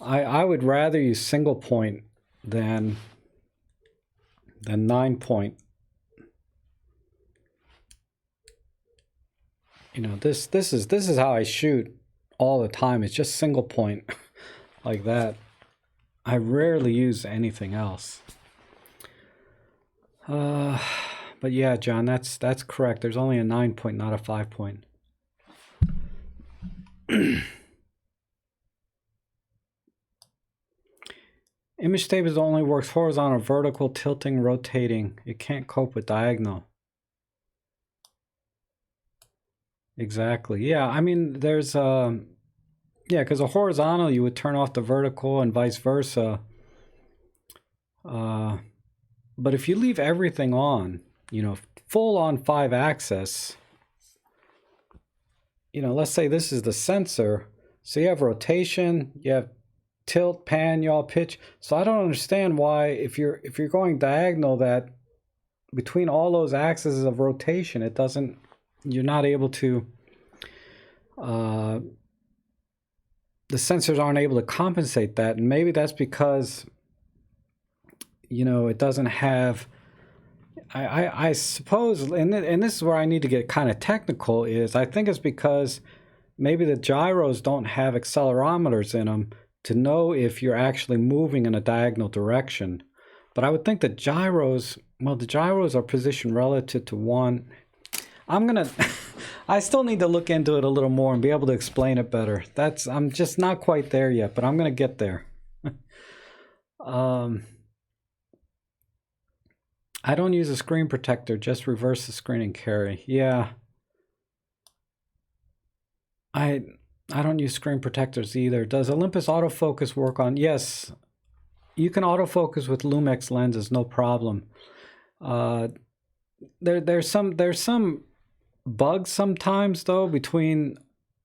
I would rather use single point than 9-point. You know, this is how I shoot all the time. It's just single point like that. I rarely use anything else. But yeah, John, that's correct. There's only a 9-point, not a 5-point. Image stabilization only works horizontal, vertical, tilting, rotating. It can't cope with diagonal. Exactly. Yeah, I mean, there's yeah, because a horizontal you would turn off the vertical and vice versa. But if you leave everything on, you know, full on 5-axis, you know, let's say this is the sensor. So you have rotation, you have tilt, pan, yaw, pitch. So I don't understand why if you're going diagonal, that between all those axes of rotation, it doesn't, you're not able to, the sensors aren't able to compensate that. And maybe that's because, you know, it doesn't have, I suppose, and this is where I need to get kind of technical, is I think it's because maybe the gyros don't have accelerometers in them to know if you're actually moving in a diagonal direction. But I would think that gyros, well, the gyros are positioned relative to one. I still need to look into it a little more and be able to explain it better. I'm just not quite there yet, but I'm gonna get there. I don't use a screen protector, just reverse the screen and carry. Yeah. I don't use screen protectors either. Does Olympus autofocus work on? Yes, you can autofocus with Lumix lenses, no problem. There's some bugs sometimes though between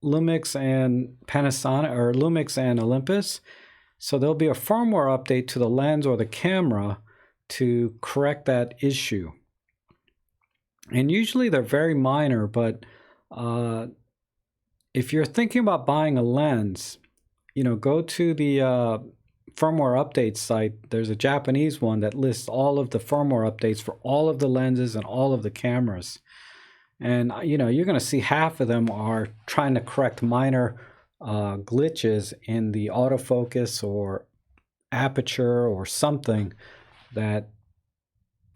Lumix and Panasonic, or Lumix and Olympus. So there'll be a firmware update to the lens or the camera to correct that issue. And usually they're very minor, but if you're thinking about buying a lens, you know, go to the firmware update site. There's a Japanese one that lists all of the firmware updates for all of the lenses and all of the cameras. And, you know, you're going to see half of them are trying to correct minor glitches in the autofocus or aperture or something that,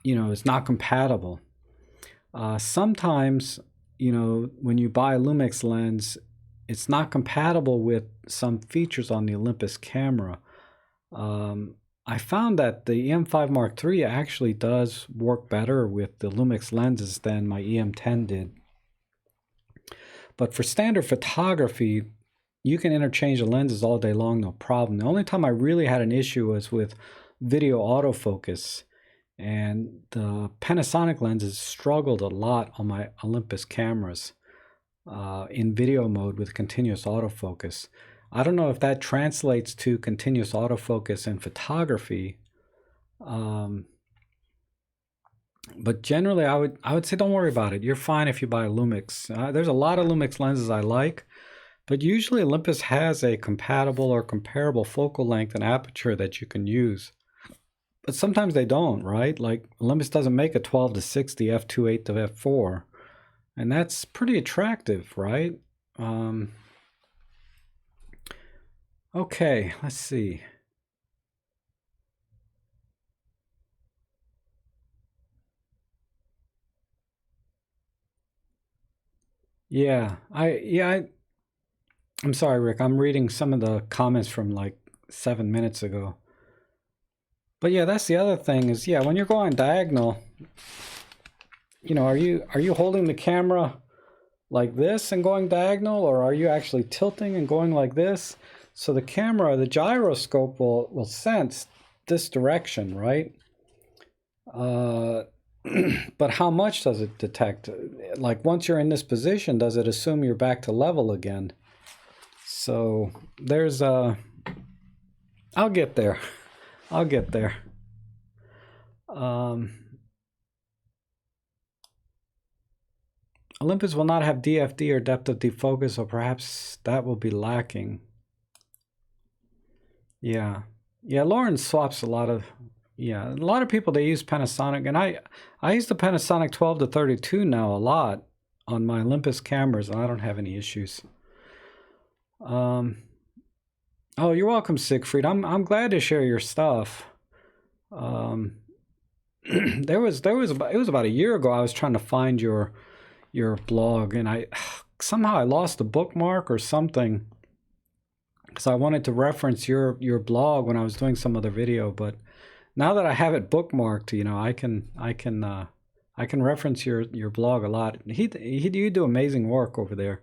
you know, is not compatible. Sometimes, you know, when you buy a Lumix lens, it's not compatible with some features on the Olympus camera. I found that the EM5 Mark III actually does work better with the Lumix lenses than my EM10 did. But for standard photography, you can interchange the lenses all day long, no problem. The only time I really had an issue was with video autofocus. And the Panasonic lenses struggled a lot on my Olympus cameras in video mode with continuous autofocus. I don't know if that translates to continuous autofocus in photography, but generally I would say don't worry about it. You're fine if you buy a Lumix. There's a lot of Lumix lenses I like, but usually Olympus has a compatible or comparable focal length and aperture that you can use. But sometimes they don't, right? Like Olympus doesn't make a 12 to 60 f2.8 to f4, and that's pretty attractive, right? Okay, let's see. Yeah, I'm sorry, Rick. I'm reading some of the comments from like 7 minutes ago. But yeah, that's the other thing is, yeah, when you're going diagonal, you know, are you holding the camera like this and going diagonal, or are you actually tilting and going like this? So the camera, the gyroscope will sense this direction, right? But how much does it detect? Like once you're in this position, does it assume you're back to level again? So there's I'll get there. I'll get there. Olympus will not have DFD or depth of defocus, so perhaps that will be lacking. Yeah. Yeah, Lauren swaps a lot of, yeah, a lot of people, they use Panasonic, and I use the Panasonic 12 to 32 now a lot on my Olympus cameras, and I don't have any issues. Oh, you're welcome, Siegfried. I'm glad to share your stuff. It was about a year ago I was trying to find your blog, and I somehow I lost the bookmark or something, because I wanted to reference your blog when I was doing some other video. But now that I have it bookmarked, you know, I can reference your blog a lot. You do amazing work over there.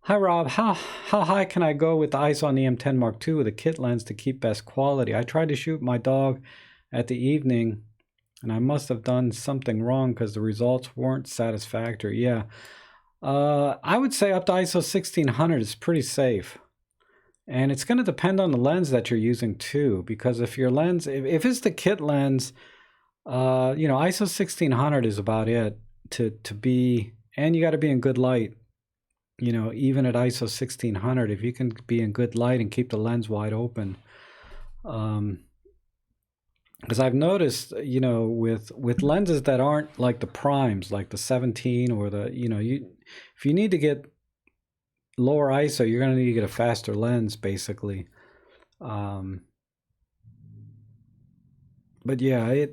Hi Rob, how high can I go with the ISO on the M10 Mark II with a kit lens to keep best quality? I tried to shoot my dog at the evening, and I must have done something wrong because the results weren't satisfactory. Yeah, I would say up to ISO 1600 is pretty safe. And it's going to depend on the lens that you're using too, because if your lens, if it's the kit lens, you know, ISO 1600 is about it to be, and you got to be in good light. You know, even at ISO 1600, if you can be in good light and keep the lens wide open. Because I've noticed, you know, with lenses that aren't like the primes, like the 17 or the, you know, if you need to get lower ISO, you're going to need to get a faster lens, basically. But yeah,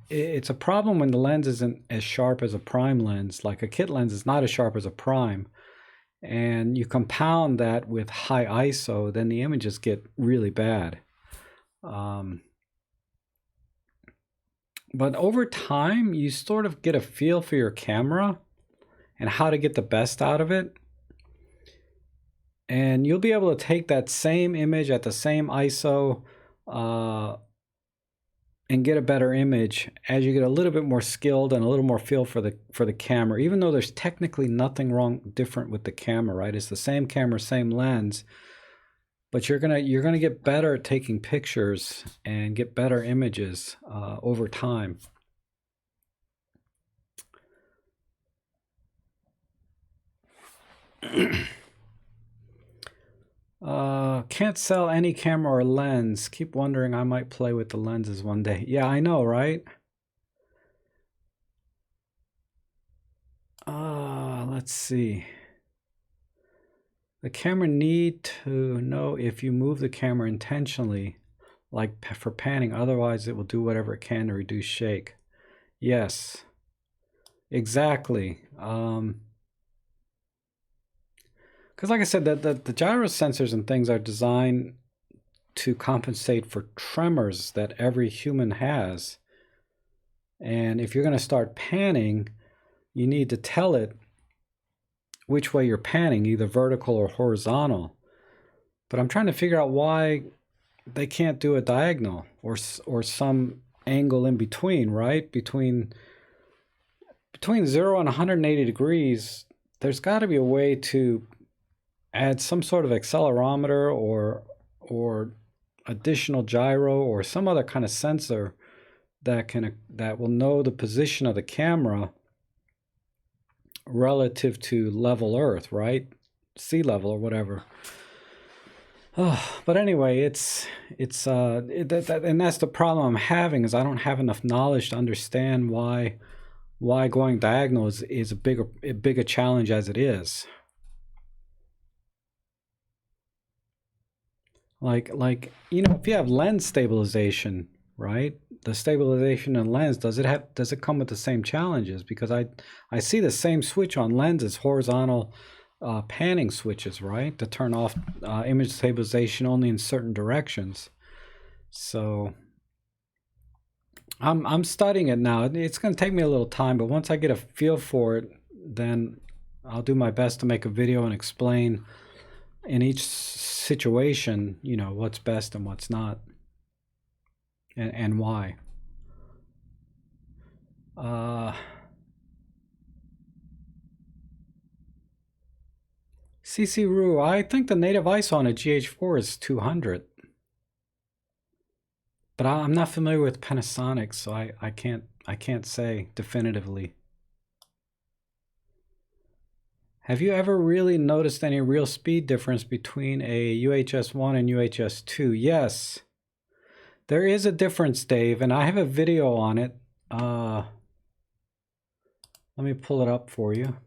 it's a problem when the lens isn't as sharp as a prime lens. Like a kit lens is not as sharp as a prime. And you compound that with high ISO, then the images get really bad. But over time, you sort of get a feel for your camera and how to get the best out of it. And you'll be able to take that same image at the same ISO and get a better image as you get a little bit more skilled and a little more feel for the camera, even though there's technically nothing different with the camera, right? It's the same camera, same lens, but you're gonna get better at taking pictures and get better images over time. Can't sell any camera or lens. Keep wondering I might play with the lenses one day. Yeah, I know, right? Let's see. The camera need to know if you move the camera intentionally, like for panning. Otherwise, it will do whatever it can to reduce shake. Yes, exactly. Because like I said, the gyro sensors and things are designed to compensate for tremors that every human has. And if you're going to start panning, you need to tell it which way you're panning, either vertical or horizontal. But I'm trying to figure out why they can't do a diagonal or some angle in between, right? Between 0 and 180 degrees, there's got to be a way to add some sort of accelerometer or additional gyro or some other kind of sensor that will know the position of the camera relative to level Earth, right? Sea level or whatever. But anyway, and that's the problem I'm having, is I don't have enough knowledge to understand why going diagonal is a bigger challenge as it is. Like you know, if you have lens stabilization, right? The stabilization in lens, does it come with the same challenges? Because I see the same switch on lenses, horizontal panning switches, right, to turn off image stabilization only in certain directions. So I'm studying it now. It's going to take me a little time, but once I get a feel for it, then I'll do my best to make a video and explain in each situation, you know, what's best and what's not, and why. CC Rue, I think the native ISO on a GH4 is 200. But I'm not familiar with Panasonic, so I can't say definitively. Have you ever really noticed any real speed difference between a UHS-1 and UHS-2? Yes, there is a difference, Dave, and I have a video on it. Let me pull it up for you.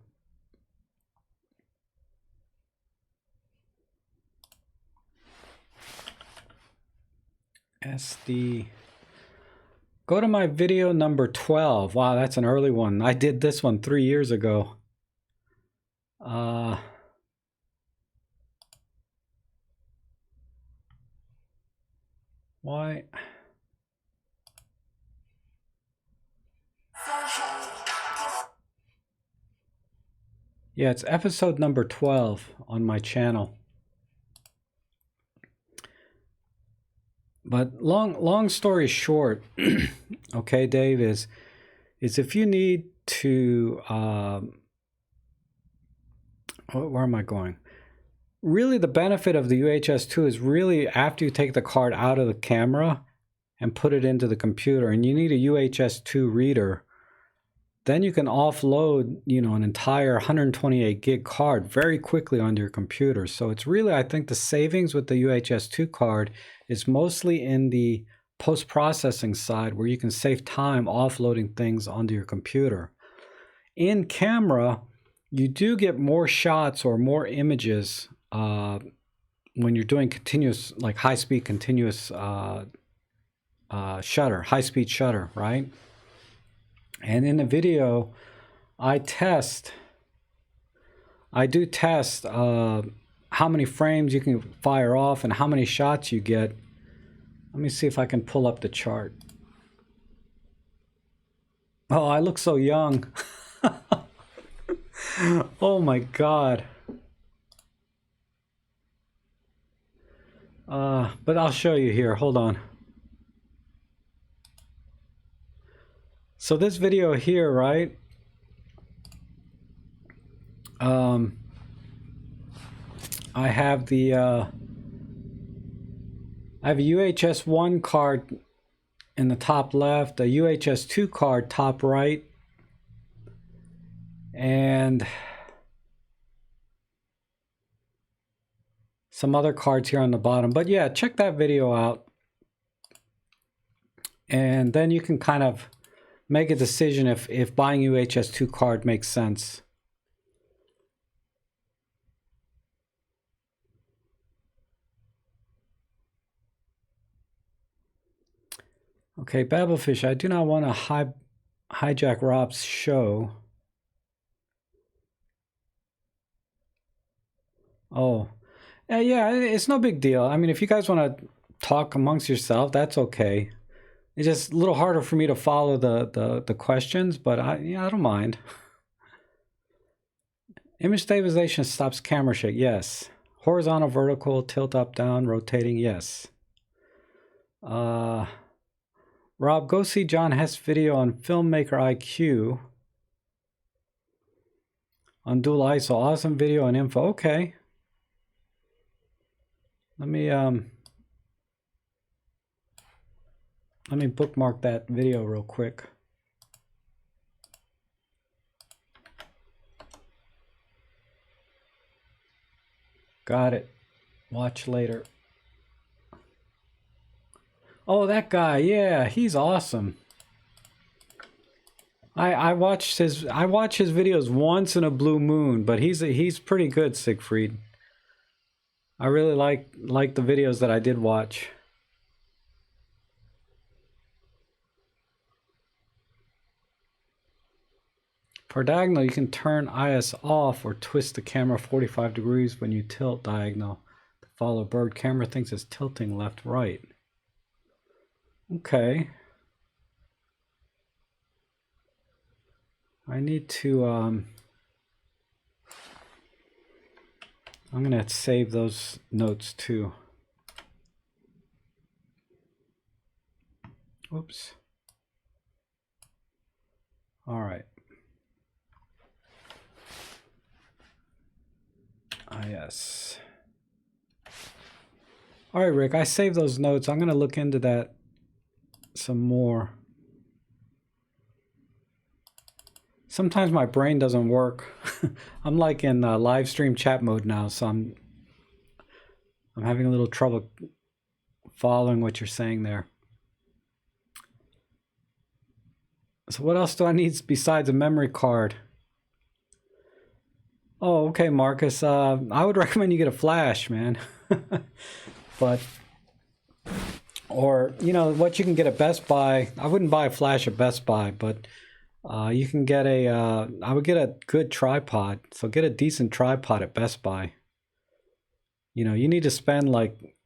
SD. Go to my video number 12. Wow, that's an early one. I did this one 3 years ago. Why? Yeah, it's episode number 12 on my channel. But long story short, okay, Dave, is if you need to, where am I going? Really, the benefit of the UHS-2 is really after you take the card out of the camera and put it into the computer, and you need a UHS-2 reader, then you can offload, an entire 128 gig card very quickly onto your computer. So it's really, I think the savings with the UHS-2 card is mostly in the post-processing side, where you can save time offloading things onto your computer. In camera, you do get more shots or more images when you're doing continuous, like high-speed continuous shutter, high-speed shutter, right? And in the video, I do test how many frames you can fire off and how many shots you get. Let me see if I can pull up the chart. Oh, I look so young. Oh my God. But I'll show you here. Hold on. So this video here, right? I have the I have a UHS-1 card in the top left, a UHS-2 card top right, and some other cards here on the bottom. But yeah, check that video out, and then you can kind of make a decision if buying UHS-2 card makes sense. Okay, Babelfish, I do not want to hijack Rob's show. Oh, yeah, it's no big deal. I mean, if you guys want to talk amongst yourself, that's okay. It's just a little harder for me to follow the questions, but I don't mind. Image stabilization stops camera shake. Yes. Horizontal, vertical, tilt up, down, rotating. Yes. Rob, go see John Hess' video on Filmmaker IQ on dual ISO. Awesome video and info. Okay. Let me bookmark that video real quick. Got it. Watch later. Oh, that guy. Yeah, he's awesome. I watch his videos once in a blue moon, but he's pretty good, Siegfried. I really like the videos that I did watch. For diagonal, you can turn IS off or twist the camera 45 degrees when you tilt diagonal. To follow bird, camera thinks it's tilting left, right. Okay. I need to, I'm gonna save those notes too. Oops. All right. Yes. All right, Rick, I saved those notes. I'm going to look into that some more. Sometimes my brain doesn't work. I'm like in live stream chat mode now, so I'm having a little trouble following what you're saying there. So what else do I need besides a memory card? Oh, okay, Marcus. I would recommend you get a flash, man. But, or, you know, what you can get at Best Buy. I wouldn't buy a flash at Best Buy, but you can get I would get a good tripod. So get a decent tripod at Best Buy. You know, you need to spend like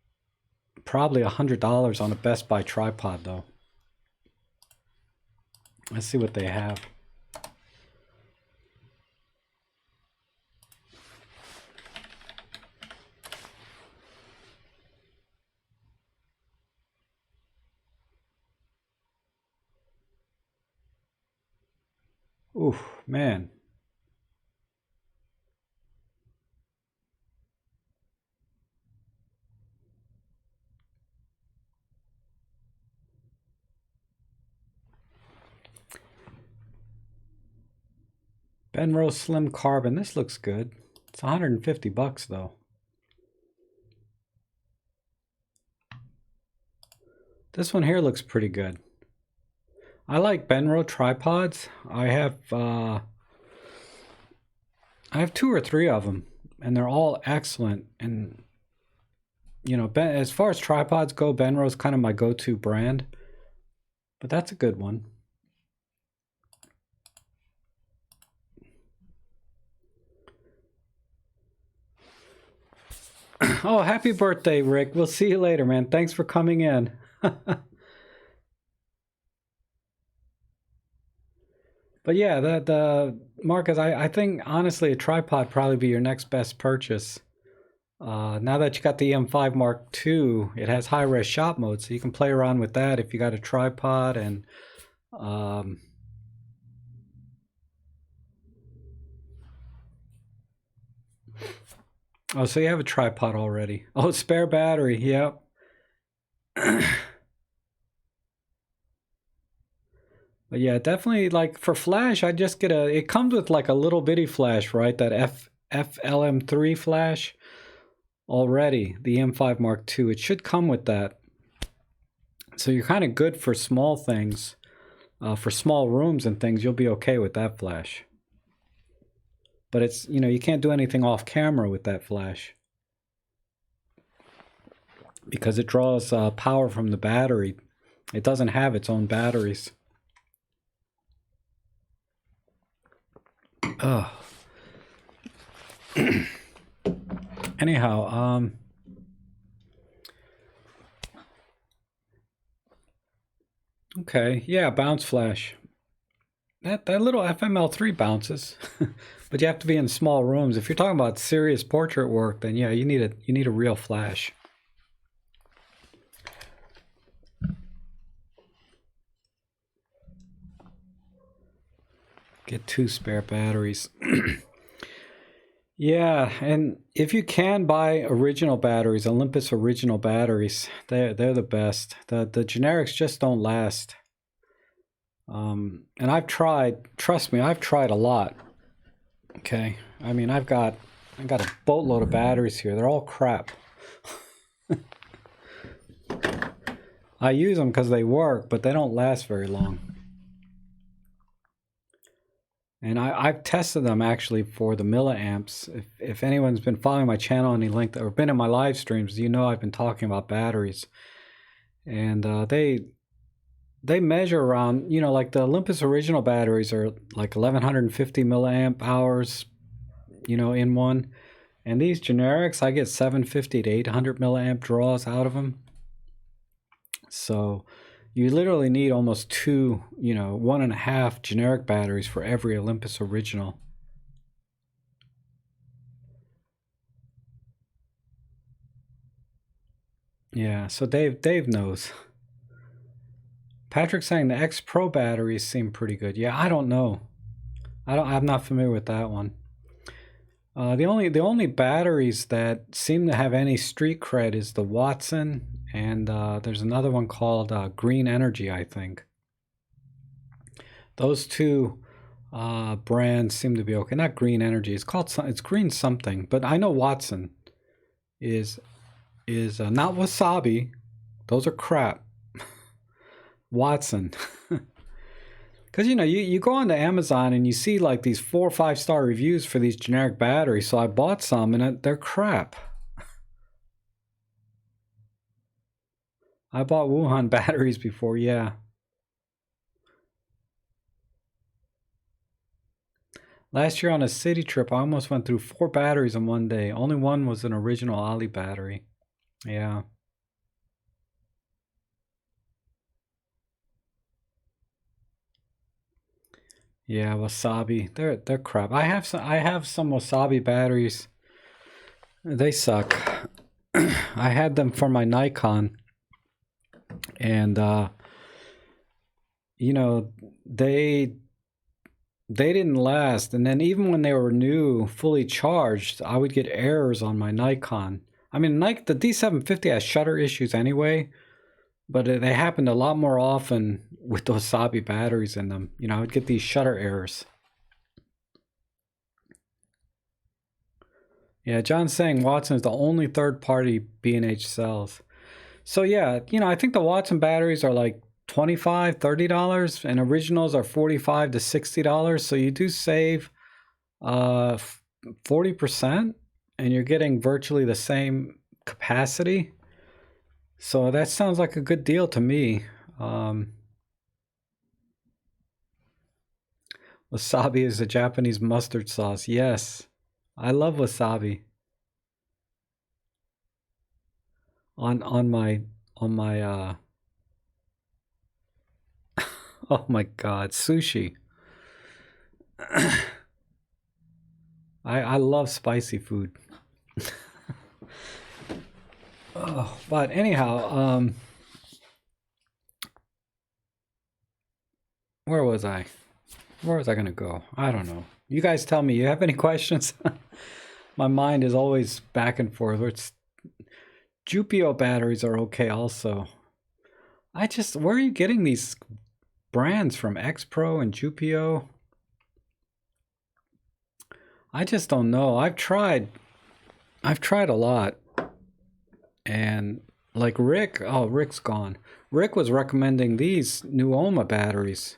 probably $100 on a Best Buy tripod, though. Let's see what they have. Ooh, man. Benrose Slim Carbon. This looks good. It's 150 bucks though. This one here looks pretty good. I like Benro tripods. I have 2 or 3 of them, and they're all excellent. And you know, as far as tripods go, Benro's kind of my go-to brand. But that's a good one. Oh, happy birthday, Rick. We'll see you later, man. Thanks for coming in. But yeah, Marcus, I think honestly a tripod probably be your next best purchase. Now that you got the M5 Mark II, it has high-res shot mode, so you can play around with that if you got a tripod. And oh, so you have a tripod already. Oh, spare battery. Yep. But yeah, definitely like for flash, I just get it comes with like a little bitty flash, right? That FLM3 flash already, the M5 Mark II. It should come with that. So you're kind of good for small things, for small rooms and things. You'll be okay with that flash. But it's, you know, you can't do anything off camera with that flash because it draws power from the battery. It doesn't have its own batteries. Oh. Anyhow, okay, yeah, bounce flash. That little FML3 bounces, but you have to be in small rooms. If you're talking about serious portrait work, then yeah, you need a real flash. Get 2 spare batteries. Yeah, and if you can buy original batteries, Olympus original batteries, they're the best. The generics just don't last. And I've tried, trust me, I've tried a lot. Okay. I mean, I got a boatload of batteries here. They're all crap. I use them because they work, but they don't last very long. And I've tested them actually for the milliamps. If anyone's been following my channel any length or been in my live streams, you know I've been talking about batteries. And they measure around, you know, like the Olympus original batteries are like 1150 milliamp hours, you know, in one. And these generics, I get 750 to 800 milliamp draws out of them. So you literally need almost 2, you know, 1.5 generic batteries for every Olympus original. Yeah, so Dave knows. Patrick's saying the X Pro batteries seem pretty good. Yeah, I don't know. I'm not familiar with that one. The only batteries that seem to have any street cred is the Watson, and there's another one called Green Energy, I think. Those two brands seem to be okay. Not Green Energy. It's Green something, but I know Watson is not Wasabi. Those are crap. Watson. Because you go onto Amazon and you see like these 4 or 5 star reviews for these generic batteries. So I bought some and they're crap. I bought Wuhan batteries before, yeah. Last year on a city trip, I almost went through 4 batteries in one day. Only one was an original Ali battery. Yeah. Yeah, Wasabi. They're crap. I have some Wasabi batteries. They suck. I had them for my Nikon, and you know, they didn't last. And then even when they were new, fully charged, I would get errors on my Nikon. I mean, the D750 has shutter issues anyway, but they happened a lot more often with those Wasabi batteries in them. I would get these shutter errors. Yeah, John's saying Watson is the only third-party B&H sells. So yeah, I think the Watson batteries are like $25, $30, and originals are $45 to $60. So you do save 40%, and you're getting virtually the same capacity. So that sounds like a good deal to me. Wasabi is a Japanese mustard sauce. Yes, I love wasabi. On my oh my god, sushi. I love spicy food. Oh, but anyhow, where was I? Where was I gonna go? I don't know. You guys tell me. You have any questions? My mind is always back and forth. Jupio batteries are okay also. Where are you getting these brands from? X-Pro and Jupio? I just don't know. I've tried a lot. And like Rick's gone. Rick was recommending these new Oma batteries.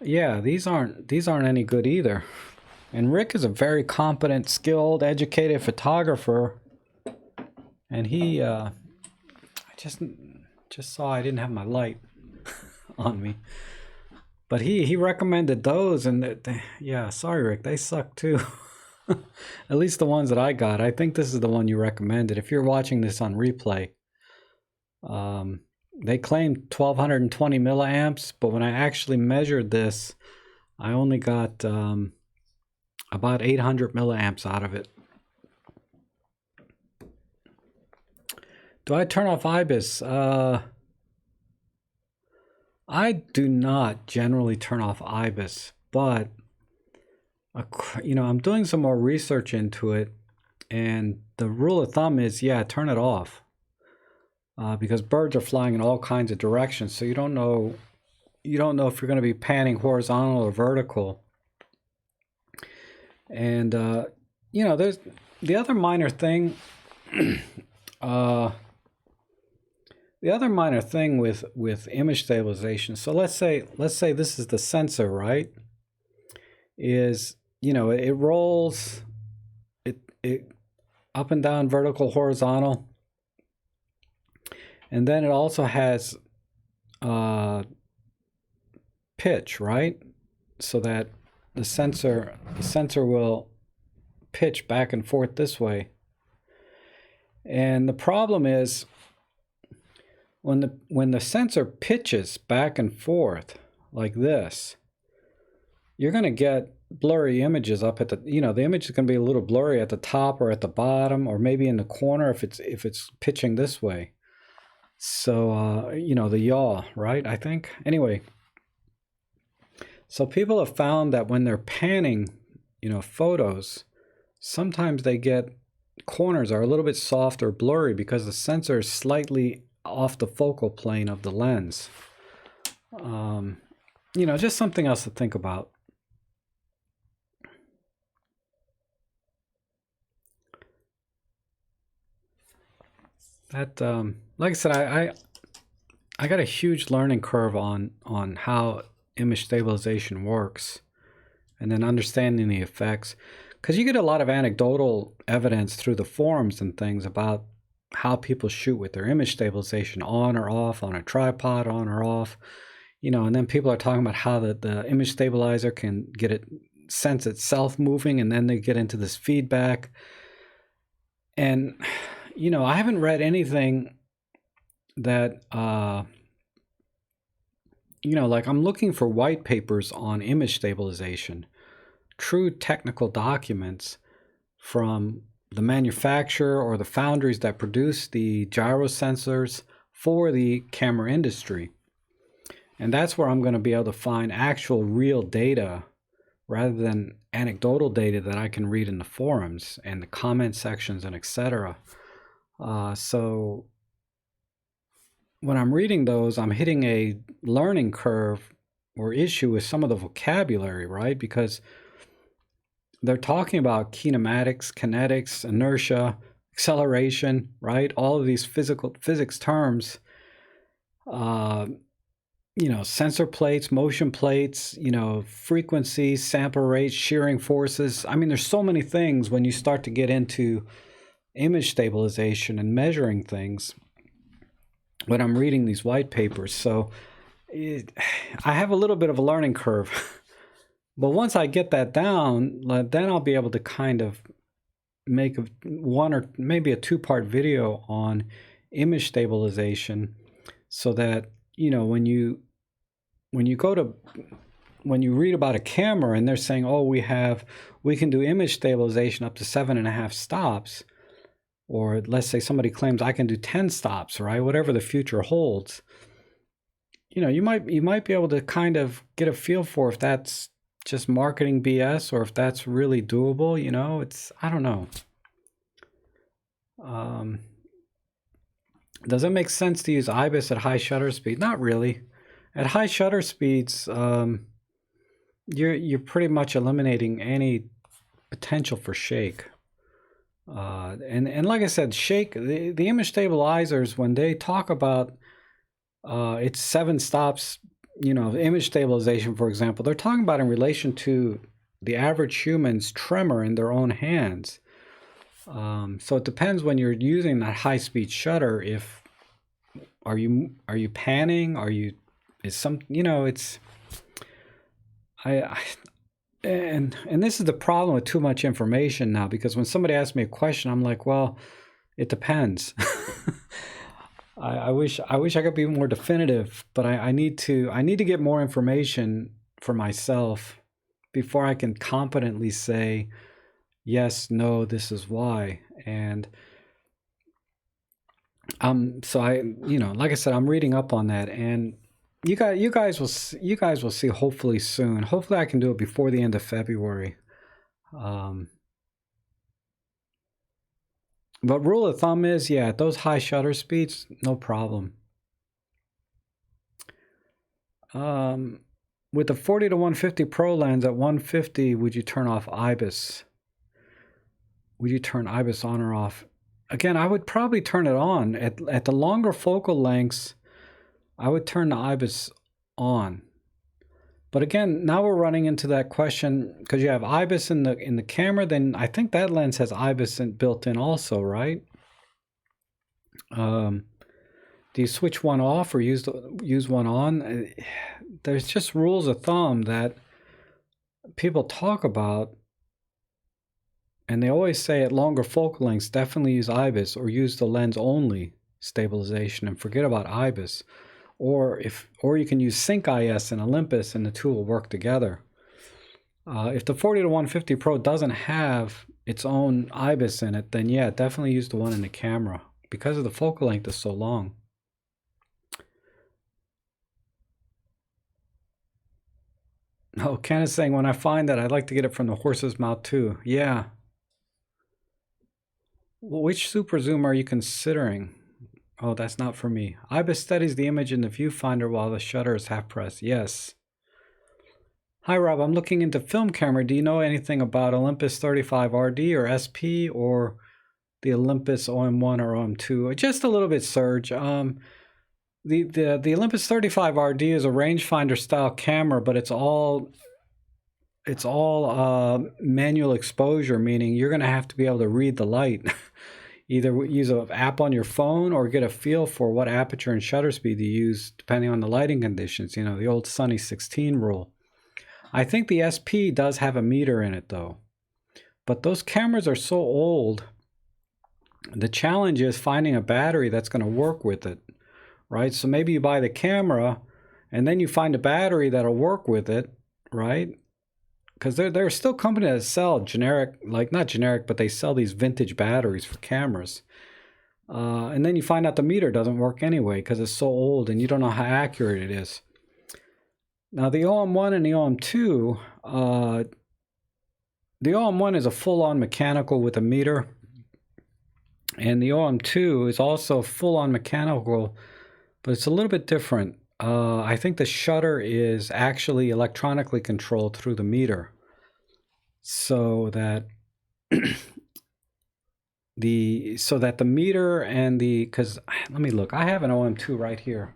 Yeah, these aren't any good either. And Rick is a very competent, skilled, educated photographer. And he I just saw I didn't have my light on me. But he recommended those, and yeah, sorry Rick, they suck too. At least the ones that I got. I think this is the one you recommended. If you're watching this on replay, they claimed 1220 milliamps, but when I actually measured this, I only got about 800 milliamps out of it. Do I turn off IBIS? I do not generally turn off IBIS, but I'm doing some more research into it, and the rule of thumb is, yeah, turn it off, because birds are flying in all kinds of directions, so you don't know if you're going to be panning horizontal or vertical. And there's the other minor thing. The other minor thing with image stabilization. So let's say this is the sensor, right? Is it rolls it up and down, vertical, horizontal, and then it also has pitch, right? So that the sensor will pitch back and forth this way. And the problem is when the sensor pitches back and forth like this, you're going to get blurry images up at the the image is going to be a little blurry at the top or at the bottom, or maybe in the corner if it's pitching this way. So the yaw, right? I think anyway. So people have found that when they're panning photos, sometimes they get corners are a little bit soft or blurry because the sensor is slightly off the focal plane of the lens. Just something else to think about. That, like I said, I got a huge learning curve on how image stabilization works, and then understanding the effects, because you get a lot of anecdotal evidence through the forums and things about how people shoot with their image stabilization on or off, on a tripod, on or off, and then people are talking about how the image stabilizer can get it sense itself moving, and then they get into this feedback. And I haven't read anything that like, I'm looking for white papers on image stabilization, true technical documents from the manufacturer or the foundries that produce the gyro sensors for the camera industry. And that's where I'm going to be able to find actual real data rather than anecdotal data that I can read in the forums and the comment sections and etc. So when I'm reading those, I'm hitting a learning curve or issue with some of the vocabulary, right? Because they're talking about kinematics, kinetics, inertia, acceleration, right? All of these physics terms, sensor plates, motion plates, frequencies, sample rates, shearing forces. I mean, there's so many things when you start to get into image stabilization and measuring things when I'm reading these white papers. So I have a little bit of a learning curve. But once I get that down, then I'll be able to kind of make one or maybe a two-part video on image stabilization, so that when you read about a camera and they're saying, oh, we can do image stabilization up to 7.5 stops, or let's say somebody claims I can do 10 stops, right? Whatever the future holds, you might be able to kind of get a feel for if that's just marketing BS or if that's really doable. I don't know. Does it make sense to use IBIS at high shutter speed? Not really. At high shutter speeds, you're pretty much eliminating any potential for shake. And like I said, shake, the image stabilizers, when they talk about it's 7 stops, image stabilization, for example, they're talking about in relation to the average human's tremor in their own hands. So it depends when you're using that high speed shutter. If are you panning? And this is the problem with too much information now, because when somebody asks me a question, I'm like, well, it depends. I wish I could be more definitive, but I need to get more information for myself before I can competently say yes, no, this is why. And so like I said, I'm reading up on that, and you guys will see hopefully soon. Hopefully I can do it before the end of February. But rule of thumb is, yeah, at those high shutter speeds, no problem. With the 40 to 150 Pro lens at 150, would you turn off IBIS? Would you turn IBIS on or off? Again, I would probably turn it on. At the longer focal lengths, I would turn the IBIS on. But again, now we're running into that question, because you have IBIS in the camera, then I think that lens has IBIS built in also, right? Do you switch one off or use one on? There's just rules of thumb that people talk about, and they always say at longer focal lengths, definitely use IBIS or use the lens only stabilization and forget about IBIS. Or you can use Sync IS and Olympus, and the two will work together. If the 40 to 150 Pro doesn't have its own IBIS in it, then yeah, definitely use the one in the camera, because of the focal length is so long. Oh, Ken is saying, when I find that, I'd like to get it from the horse's mouth too. Yeah. Well, which super zoom are you considering? Oh, that's not for me. IBIS studies the image in the viewfinder while the shutter is half pressed. Yes. Hi, Rob. I'm looking into film camera. Do you know anything about Olympus 35RD or SP or the Olympus OM1 or OM2? Just a little bit, Serge. The Olympus 35RD is a rangefinder style camera, but it's all manual exposure, meaning you're going to have to be able to read the light. Either use an app on your phone or get a feel for what aperture and shutter speed to use depending on the lighting conditions. You know, the old Sunny 16 rule. I think the SP does have a meter in it though. But those cameras are so old. The challenge is finding a battery that's going to work with it, right? So maybe you buy the camera and then you find a battery that'll work with it, right? Because there are still companies that sell generic, like not generic, but they sell these vintage batteries for cameras. And then you find out the meter doesn't work anyway because it's so old and you don't know how accurate it is. Now the OM1 and the OM2, the OM1 is a full-on mechanical with a meter. And the OM2 is also full-on mechanical, but it's a little bit different. I think the shutter is actually electronically controlled through the meter, so that the meter and because let me look. I have an OM2 right here.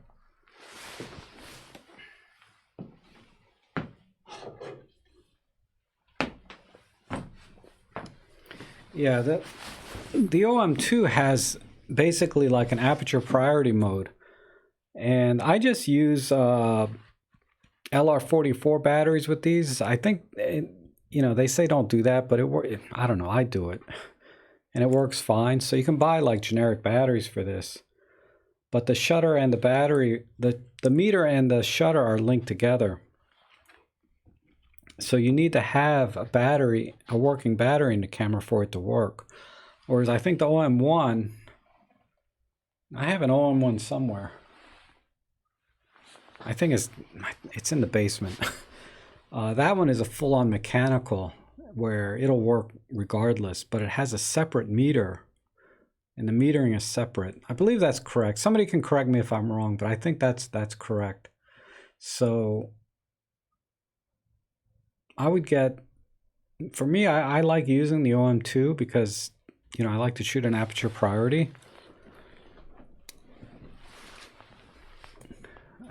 Yeah, the OM2 has basically like an aperture priority mode. And I just use LR44 batteries with these. I think, you know, they say don't do that, but I don't know, I do it. And it works fine. So you can buy like generic batteries for this. But the shutter and the battery, the meter and the shutter are linked together. So you need to have a battery, a working battery in the camera for it to work. Whereas I think the OM1, I have an OM1 somewhere. I think it's in the basement. That one is a full-on mechanical where it'll work regardless, but it has a separate meter, and the metering is separate. I believe that's correct. Somebody can correct me if I'm wrong, but I think that's correct. So I would get, for me, I like using the OM2 because, you know, I like to shoot an aperture priority.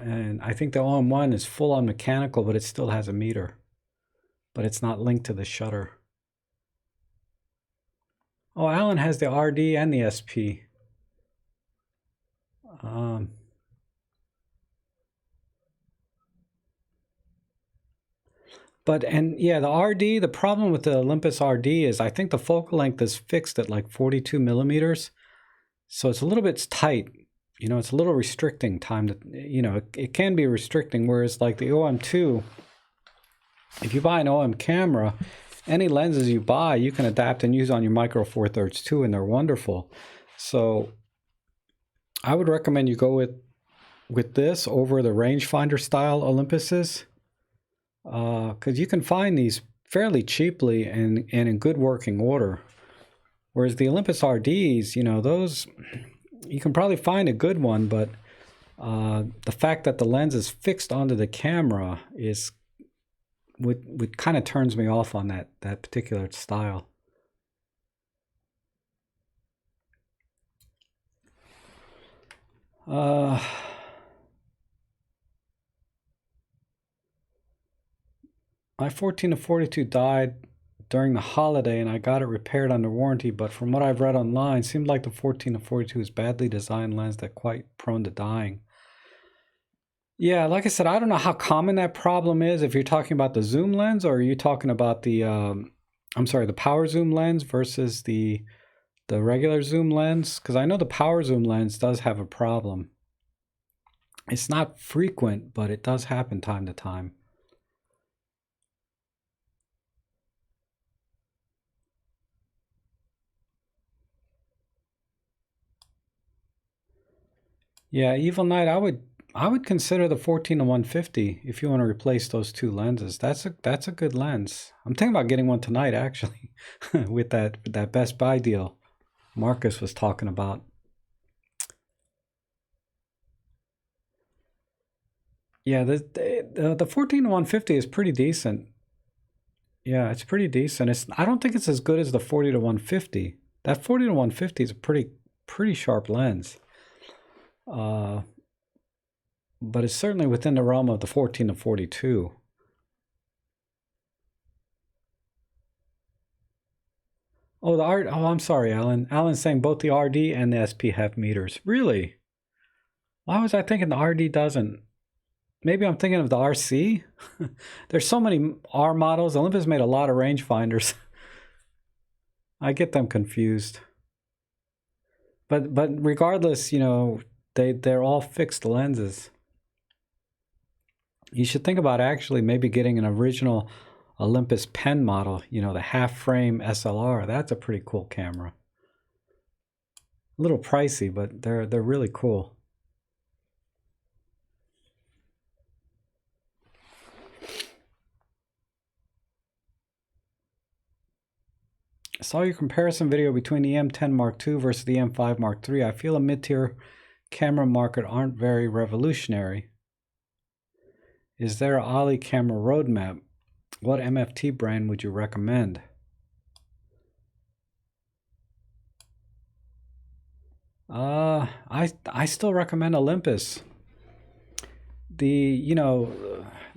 And I think the OM1 is full on mechanical, but it still has a meter. But it's not linked to the shutter. Oh, Alan has the RD and the SP. Yeah, the RD, the problem with the Olympus RD is I think the focal length is fixed at like 42 millimeters. So it's a little bit tight. You know, it's a little restricting time to, you know, it can be restricting, whereas like the OM2, if you buy an OM camera, any lenses you buy, you can adapt and use on your Micro Four Thirds too, and they're wonderful. So I would recommend you go with this over the rangefinder style Olympuses, because you can find these fairly cheaply and in good working order. Whereas the Olympus RDs, you know, those, you can probably find a good one, but the fact that the lens is fixed onto the camera is what kind of turns me off on that particular style. My 14-42 died during the holiday and I got it repaired under warranty, but from what I've read online, it seemed like the 14-42 is badly designed lens that's quite prone to dying. Yeah, like I said, I don't know how common that problem is. If you're talking about the zoom lens, or are you talking about the, I'm sorry, the power zoom lens versus the regular zoom lens? Because I know the power zoom lens does have a problem. It's not frequent, but it does happen time to time. Yeah, Evil Knight, I would consider the 14-150 if you want to replace those two lenses. That's a good lens. I'm thinking about getting one tonight actually, with that Best Buy deal Marcus was talking about. Yeah, the 14 to 150 is pretty decent. Yeah, it's pretty decent. I don't think it's as good as the 40 to 150. That 40 to 150 is a pretty sharp lens. But it's certainly within the realm of the 14 to 42. Oh, oh, I'm sorry, Alan. Alan's saying both the RD and the SP have meters. Really? Why was I thinking the RD doesn't? Maybe I'm thinking of the RC. There's so many R models. Olympus made a lot of rangefinders. I get them confused. But regardless, they're all fixed lenses. You should think about actually maybe getting an original Olympus pen model, the half frame SLR. That's a pretty cool camera. A little pricey, but they're really cool. I saw your comparison video between the M10 Mark II versus the M5 Mark III. I feel a mid-tier camera market aren't very revolutionary. Is there an Ollie camera roadmap? What MFT brand would you recommend? I still recommend Olympus. The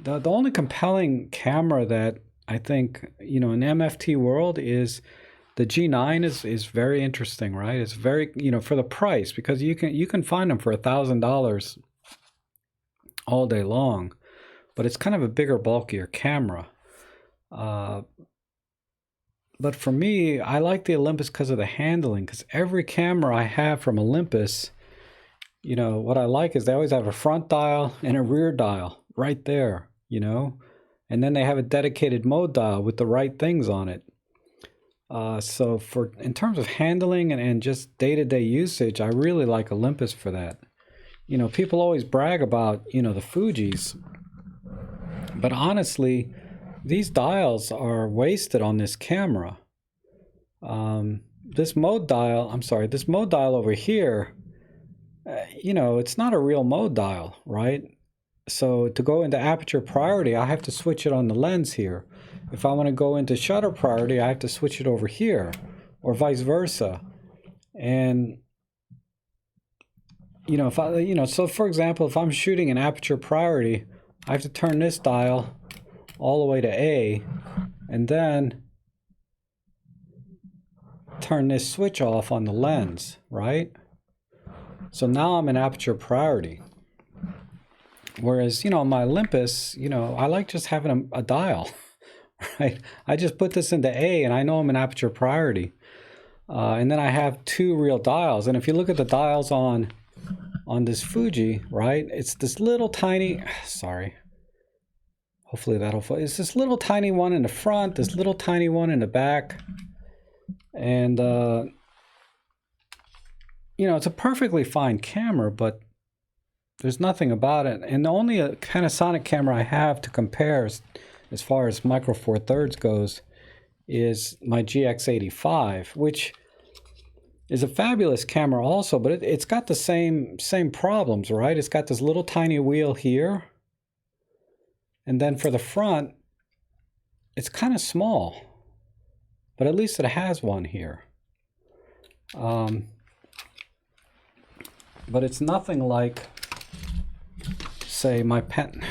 only compelling camera that I think in MFT world is the G9 is very interesting, right? It's very for the price, because you can find them for $1,000 all day long, but it's kind of a bigger, bulkier camera. But for me, I like the Olympus because of the handling, because every camera I have from Olympus, what I like is they always have a front dial and a rear dial right there, and then they have a dedicated mode dial with the right things on it. So in terms of handling and just day-to-day usage, I really like Olympus for that. People always brag about, the Fujis, but honestly, these dials are wasted on this camera. This mode dial over here, it's not a real mode dial, right? So to go into aperture priority, I have to switch it on the lens here. If I want to go into shutter priority, I have to switch it over here, or vice versa. And so for example, if I'm shooting in aperture priority, I have to turn this dial all the way to A, and then turn this switch off on the lens, right? So now I'm in aperture priority. Whereas, my Olympus, I like just having a dial, right? I just put this into A and I know I'm in aperture priority. And then I have two real dials. And if you look at the dials on this Fuji, right? It's this little tiny, sorry. Hopefully that'll, it's this little tiny one in the front, this little tiny one in the back. And, it's a perfectly fine camera, but there's nothing about it. And the only Panasonic camera I have to compare as far as Micro Four Thirds goes is my GX85, which is a fabulous camera also, but it's got the same problems, right? It's got this little tiny wheel here. And then for the front, it's kind of small, but at least it has one here. But it's nothing like, say, my pen.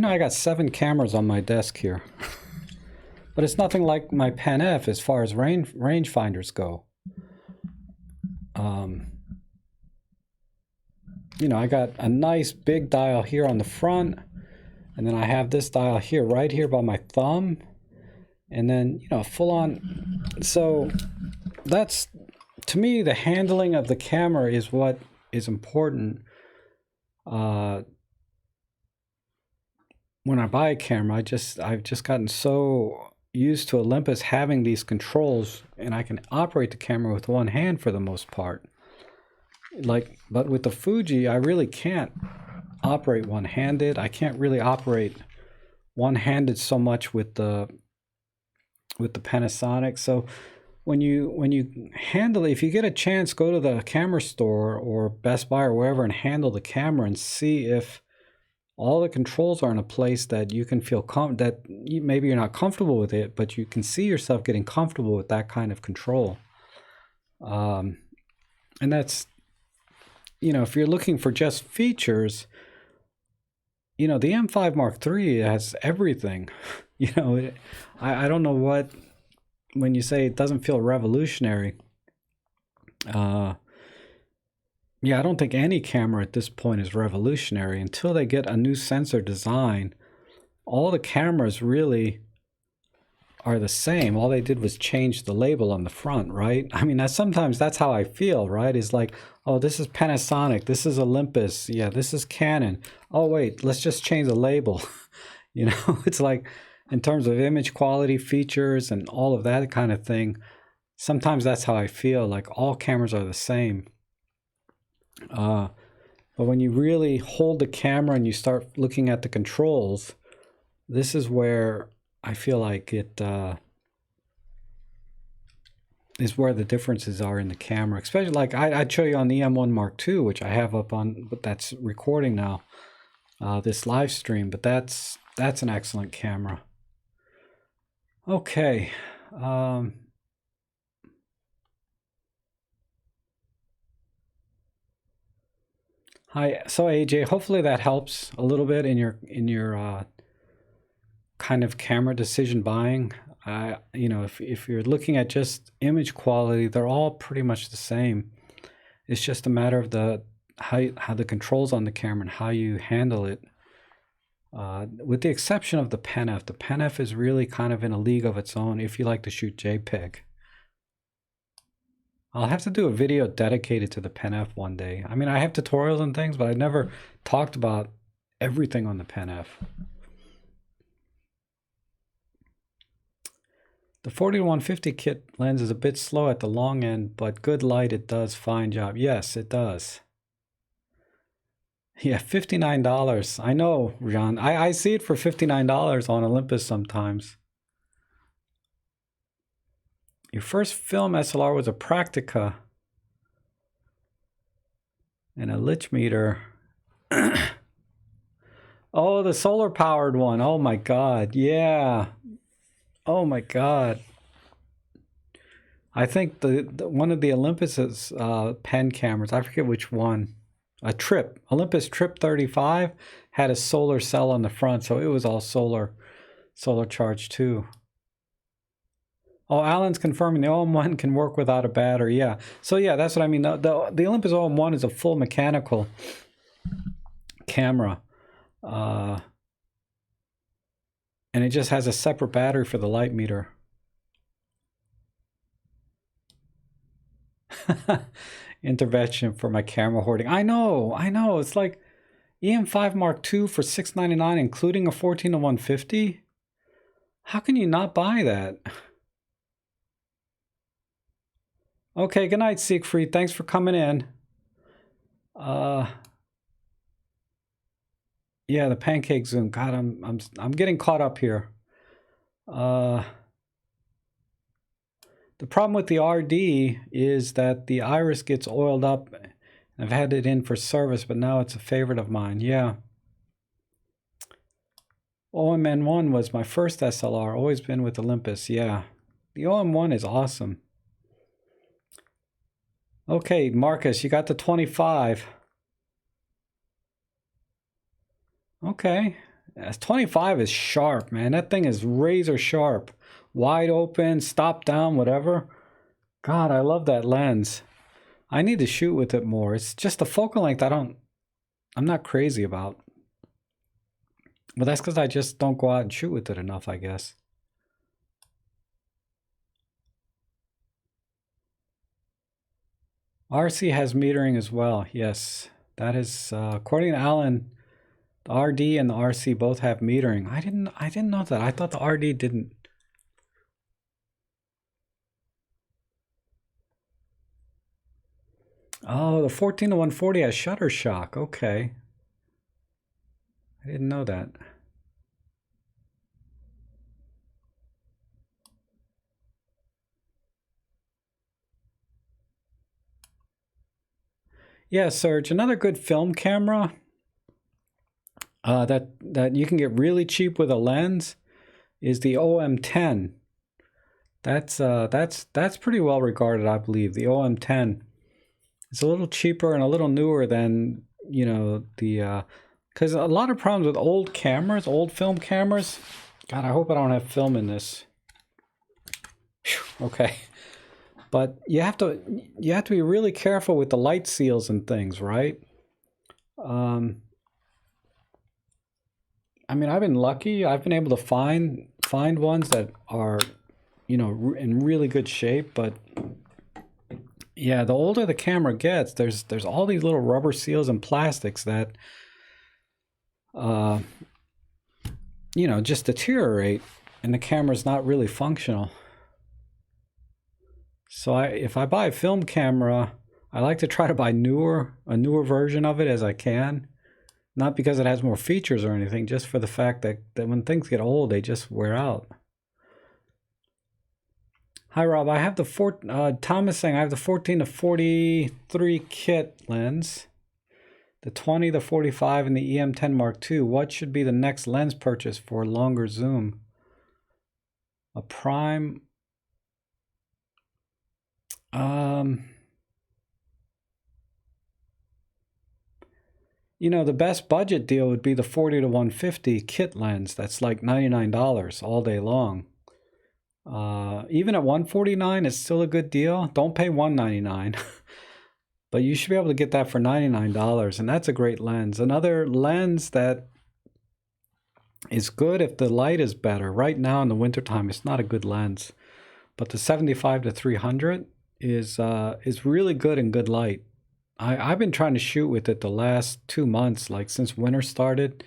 I got 7 cameras on my desk here. But it's nothing like my Pen F as far as rangefinders go. I got a nice big dial here on the front, and then I have this dial here, right here by my thumb, and then, full on. So that's, to me, the handling of the camera is what is important. When I buy a camera, I've just gotten so used to Olympus having these controls, and I can operate the camera with one hand for the most part. But with the Fuji, I really can't operate one-handed. I can't really operate one-handed so much with the Panasonic. So when you handle it, if you get a chance, go to the camera store or Best Buy or wherever and handle the camera and see if all the controls are in a place that you can feel maybe you're not comfortable with it, but you can see yourself getting comfortable with that kind of control. And that's, if you're looking for just features, the M5 Mark III has everything. I don't know what, when you say it doesn't feel revolutionary, yeah, I don't think any camera at this point is revolutionary. Until they get a new sensor design, all the cameras really are the same. All they did was change the label on the front, right? I mean, sometimes that's how I feel, right? It's like, oh, this is Panasonic, this is Olympus, yeah, this is Canon. Oh, wait, let's just change the label. It's like, in terms of image quality, features, and all of that kind of thing, sometimes that's how I feel, like all cameras are the same. But when you really hold the camera and you start looking at the controls, this is where I feel like it is where the differences are in the camera. Especially like I'd show you on the M1 Mark II, which I have up on, but that's recording now, this live stream. But that's an excellent camera. Okay. Hi, so AJ, hopefully that helps a little bit in your kind of camera decision buying. If you're looking at just image quality, they're all pretty much the same. It's just a matter of how the controls on the camera and how you handle it. With the exception of the Pen F. The Pen F is really kind of in a league of its own if you like to shoot JPEG. I'll have to do a video dedicated to the Pen F one day. I mean, I have tutorials and things, but I've never talked about everything on the Pen F. The 40-150 kit lens is a bit slow at the long end, but good light, it does fine job. Yes, it does. Yeah, $59. I know, John. I see it for $59 on Olympus sometimes. Your first film SLR was a Praktica and a lich meter. Oh, the solar powered one. Oh my God. Yeah. Oh my God. I think the one of the Olympus's pen cameras, I forget which one, Olympus Trip 35 had a solar cell on the front, so it was all solar charged too. Oh, Alan's confirming the OM1 can work without a battery. Yeah. So yeah, that's what I mean. The Olympus OM1 is a full mechanical camera. And it just has a separate battery for the light meter. Intervention for my camera hoarding. I know. It's like EM5 Mark II for $699, including a 14-150. How can you not buy that? Okay, good night, Siegfried. Thanks for coming in. Yeah, the pancake zoom. God, I'm getting caught up here. The problem with the RD is that the iris gets oiled up. I've had it in for service, but now it's a favorite of mine. Yeah. OM1 was my first SLR. Always been with Olympus. Yeah. The OM1 is awesome. Okay, Marcus, you got the 25. Okay. 25 is sharp, man. That thing is razor sharp. Wide open, stop down, whatever. God, I love that lens. I need to shoot with it more. It's just the focal length I'm not crazy about. But that's because I just don't go out and shoot with it enough, I guess. RC has metering as well. Yes, that is according to Alan. The RD and the RC both have metering. I didn't know that. I thought the RD didn't. Oh, the 14-140 has shutter shock. Okay. I didn't know that. Yeah, Serge, another good film camera that you can get really cheap with a lens is the OM10. That's pretty well regarded, I believe. The OM10. It's a little cheaper and a little newer than, you know, the because a lot of problems with old cameras, old film cameras. God, I hope I don't have film in this. Whew, okay. But you have to be really careful with the light seals and things, right? I mean, I've been lucky. I've been able to find ones that are, you know, in really good shape. But yeah, the older the camera gets, there's all these little rubber seals and plastics that, uh, you know, just deteriorate, and the camera's not really functional. So if I buy a film camera, I like to try to buy a newer version of it as I can. Not because it has more features or anything, just for the fact that when things get old, they just wear out. Hi, Rob. I have the Thomas saying I have the 14 to 43 kit lens, the 20 to 45, and the EM10 Mark II. What should be the next lens purchase for longer zoom? A prime. You know, the best budget deal would be the 40 to 150 kit lens. That's like $99 all day long. Even at 149, it's still a good deal. Don't pay $199, but you should be able to get that for $99, and that's a great lens. Another lens that is good if the light is better. Right now in the wintertime, it's not a good lens, but the 75 to 300 is really good in good light. I've been trying to shoot with it the last 2 months, like since winter started,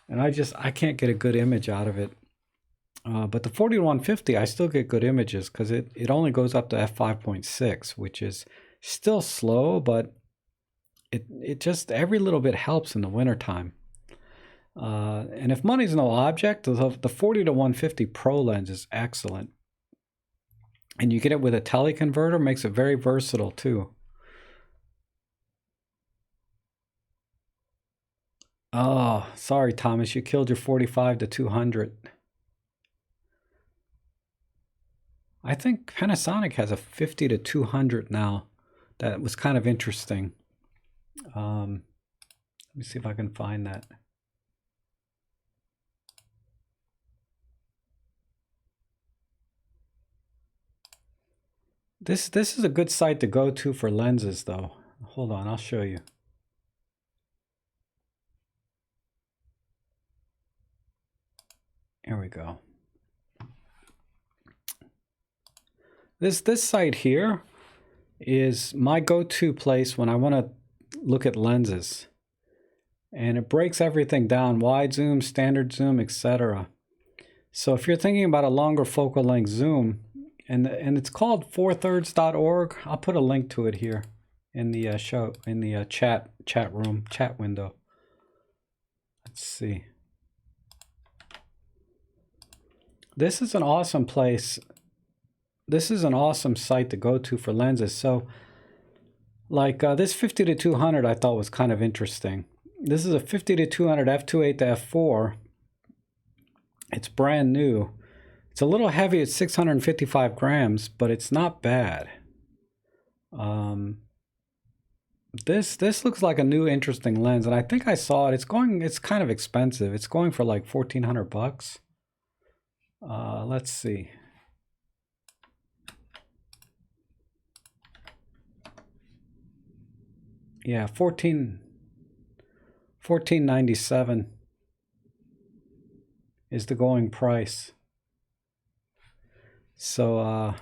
and I can't get a good image out of it. But the 40 to 150, I still get good images because it only goes up to f5.6, which is still slow, but it just every little bit helps in the wintertime. And if money's no object, the 40 to 150 Pro lens is excellent. And you get it with a teleconverter, makes it very versatile too. Oh, sorry, Thomas, you killed your 45 to 200. I think Panasonic has a 50 to 200 now. That was kind of interesting. Let me see if I can find that. This is a good site to go to for lenses, though. Hold on, I'll show you. Here we go. This site here is my go-to place when I want to look at lenses. And it breaks everything down, wide zoom, standard zoom, etc. So if you're thinking about a longer focal length zoom, and it's called 4thirds.org. I'll put a link to it here in the chat room, chat window. Let's see. This is an awesome place. This is an awesome site to go to for lenses. So like this 50 to 200 I thought was kind of interesting. This is a 50 to 200 f2.8 to f4. It's brand new. It's a little heavy at 655 grams, but it's not bad. This looks like a new interesting lens, and I think I saw it. It's kind of expensive. It's going for like 1,400 bucks. Let's see. Yeah, 1497 is the going price. So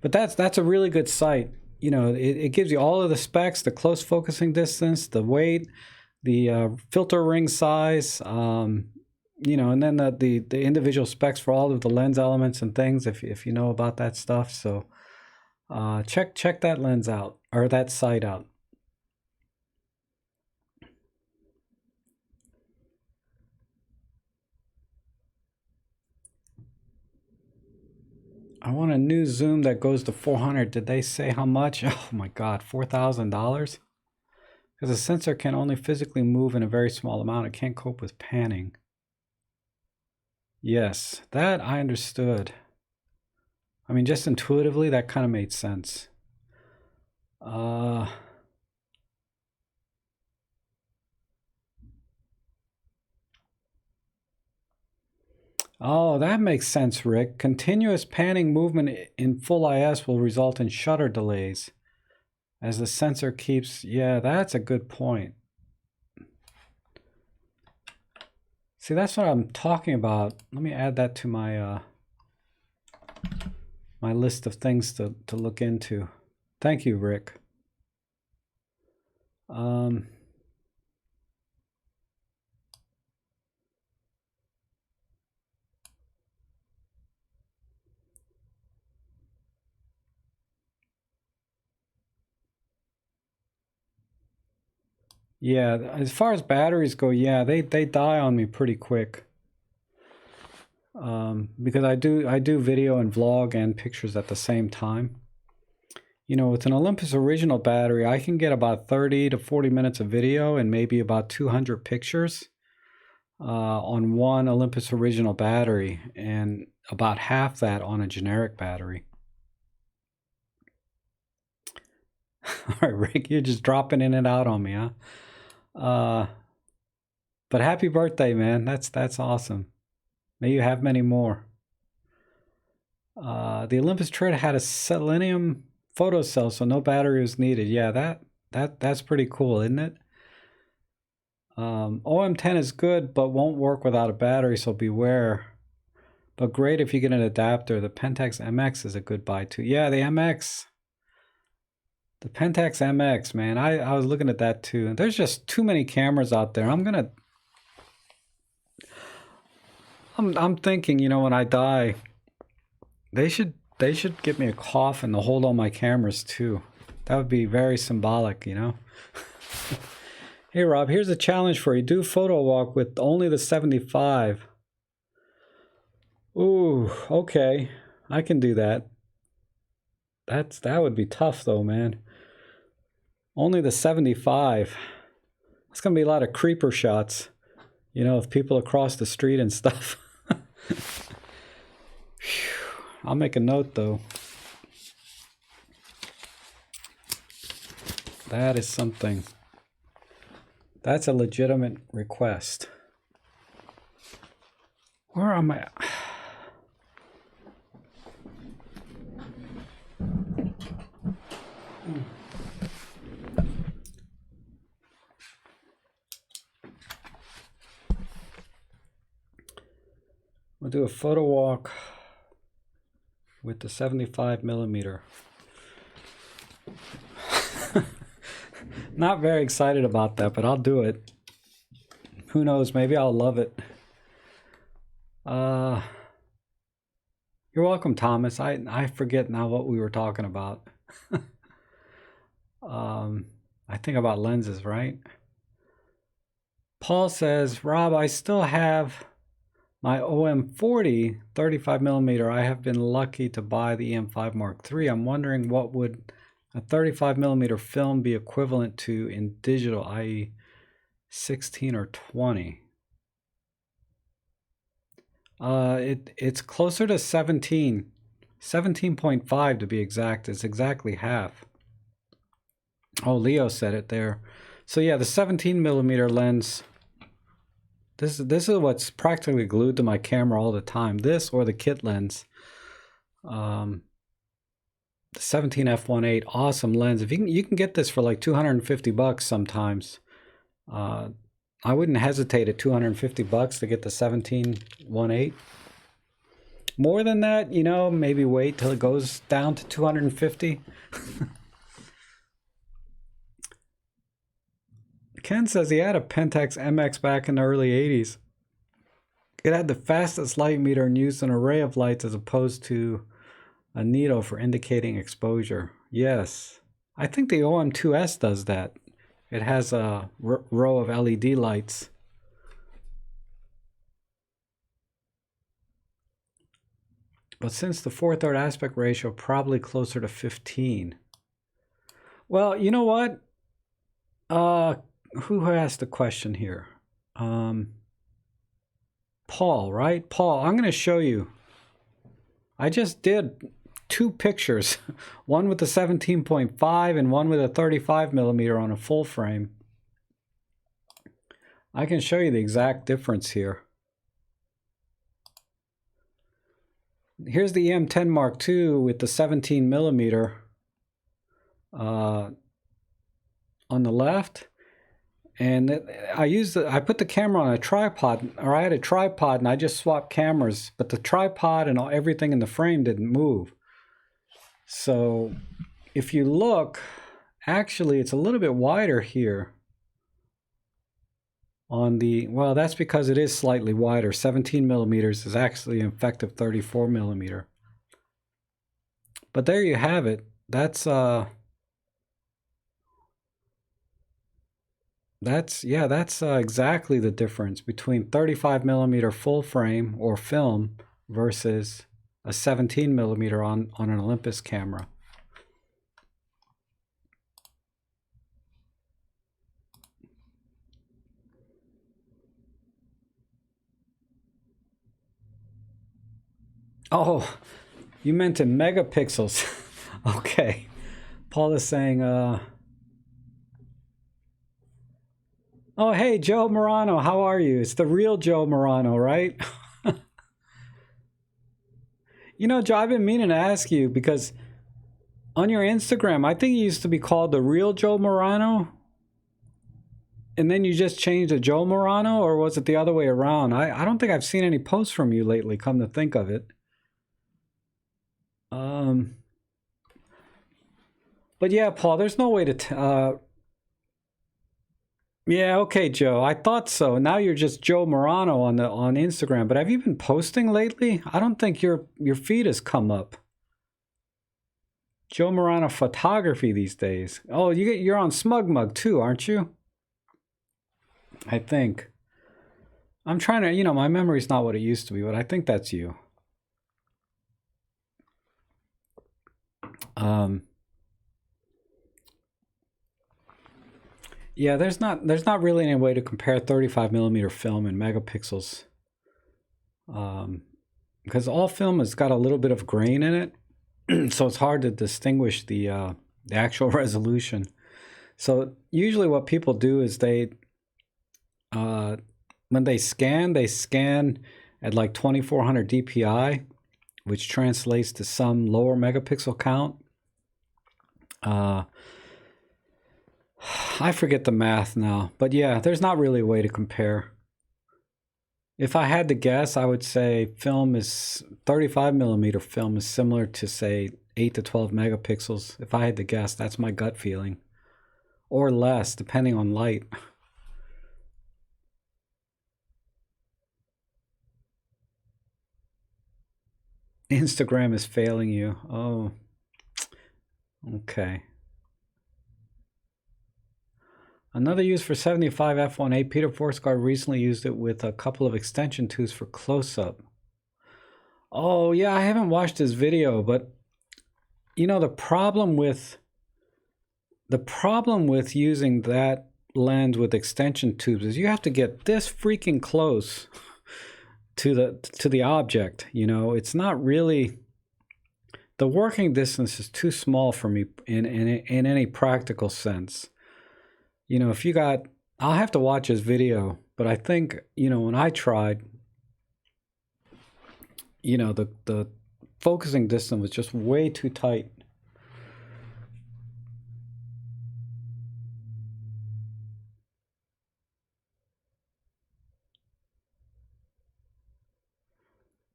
but that's a really good site. You know, it gives you all of the specs, the close focusing distance, the weight, the filter ring size, you know, and then the individual specs for all of the lens elements and things, if you know about that stuff. So check that lens out, or that site out. I want a new zoom that goes to 400. Did they say how much? Oh my God, $4,000? Because the sensor can only physically move in a very small amount. It can't cope with panning. Yes, that I understood. I mean, just intuitively, that kind of made sense. Oh, that makes sense, Rick. Continuous panning movement in full IS will result in shutter delays as the sensor keeps... Yeah, that's a good point. See, that's what I'm talking about. Let me add that to my my list of things to look into. Thank you, Rick. Yeah, as far as batteries go, yeah, they die on me pretty quick. Because I do video and vlog and pictures at the same time. You know, with an Olympus original battery, I can get about 30 to 40 minutes of video and maybe about 200 pictures on one Olympus original battery, and about half that on a generic battery. All right, Rick, you're just dropping in and out on me, huh? But happy birthday, man. That's awesome. May you have many more. The Olympus Trader had a selenium photocell, so no battery was needed. Yeah, that's pretty cool, isn't it? OM10 is good, but won't work without a battery, so beware. But great if you get an adapter. The Pentax MX is a good buy too. Yeah, the MX. The Pentax MX, man. I was looking at that too. There's just too many cameras out there. I'm thinking, you know, when I die, they should give me a coffin to hold all my cameras too. That would be very symbolic, you know. Hey Rob, here's a challenge for you. Do photo walk with only the 75. Ooh, okay. I can do that. That would be tough though, man. Only the 75. It's gonna be a lot of creeper shots, you know, of people across the street and stuff. I'll make a note though. That is something. That's a legitimate request. Where am I? We'll do a photo walk with the 75 millimeter. Not very excited about that, but I'll do it. Who knows? Maybe I'll love it. You're welcome, Thomas. I forget now what we were talking about. I think about lenses, right? Paul says, Rob, I still have my OM40 35 millimeter. I have been lucky to buy the EM5 Mark III. I'm wondering what would a 35 millimeter film be equivalent to in digital, i.e. 16 or 20. It's closer to 17. 17.5 to be exact. It's exactly half. Oh, Leo said it there. So yeah, the 17 millimeter lens. This is what's practically glued to my camera all the time. This or the kit lens. The 17 f1.8, awesome lens. If you can get this for like 250 bucks sometimes. I wouldn't hesitate at 250 bucks to get the 17 1.8. More than that, you know, maybe wait till it goes down to 250. Ken says he had a Pentax MX back in the early 80s. It had the fastest light meter and used an array of lights as opposed to a needle for indicating exposure. Yes, I think the OM2S does that. It has a row of LED lights. But since the 4/3 aspect ratio, probably closer to 15. Well, you know what? Uh, who asked the question here? Paul, right? Paul, I'm going to show you. I just did two pictures, one with the 17.5 and one with a 35 millimeter on a full frame. I can show you the exact difference here. Here's the EM10 Mark II with the 17 millimeter on the left. And I put the camera on a tripod, or I had a tripod and I just swapped cameras, but the tripod and everything in the frame didn't move. So if you look, actually it's a little bit wider here on the, well, that's because it is slightly wider. 17 millimeters is actually an effective 34 millimeter. But there you have it. That's exactly the difference between 35 millimeter full frame or film versus a 17 millimeter on an Olympus camera. Oh, you meant in megapixels. Okay. Paul is saying, oh, hey, Joe Morano, how are you? It's the real Joe Morano, right? You know, Joe, I've been meaning to ask you because on your Instagram, I think you used to be called the real Joe Morano. And then you just changed to Joe Morano, or was it the other way around? I don't think I've seen any posts from you lately, come to think of it. But yeah, Paul, there's no way to... yeah, okay, Joe. I thought so. Now you're just Joe Morano on Instagram. But have you been posting lately? I don't think your feed has come up. Joe Morano photography these days. Oh, you're on Smug Mug too, aren't you? I think. I'm trying to, my memory's not what it used to be, but I think that's you. Yeah, there's not really any way to compare 35 millimeter film in megapixels, because all film has got a little bit of grain in it, so it's hard to distinguish the actual resolution. So usually, what people do is when they scan at like 2400 DPI, which translates to some lower megapixel count. I forget the math now, but yeah, there's not really a way to compare. If I had to guess, I would say 35 millimeter film is similar to, say, 8 to 12 megapixels. If I had to guess, that's my gut feeling. Or less, depending on light. Instagram is failing you. Oh, okay. Another use for 75 f1.8, Peter Forsgaard recently used it with a couple of extension tubes for close-up. Oh, yeah, I haven't watched his video, but the problem with using that lens with extension tubes is you have to get this freaking close to the object. It's not really, the working distance is too small for me in any practical sense. If you got, I'll have to watch his video, but I think, when I tried, the focusing distance was just way too tight.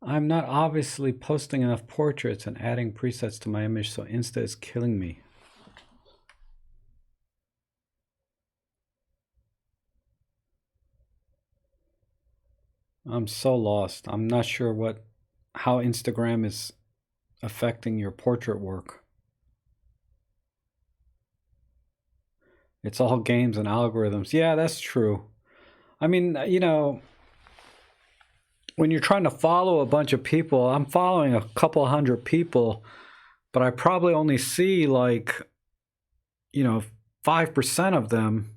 I'm not obviously posting enough portraits and adding presets to my image, so Insta is killing me. I'm so lost. I'm not sure how Instagram is affecting your portrait work. It's all games and algorithms. Yeah, that's true. I mean, when you're trying to follow a bunch of people, I'm following a couple hundred people, but I probably only see like, 5% of them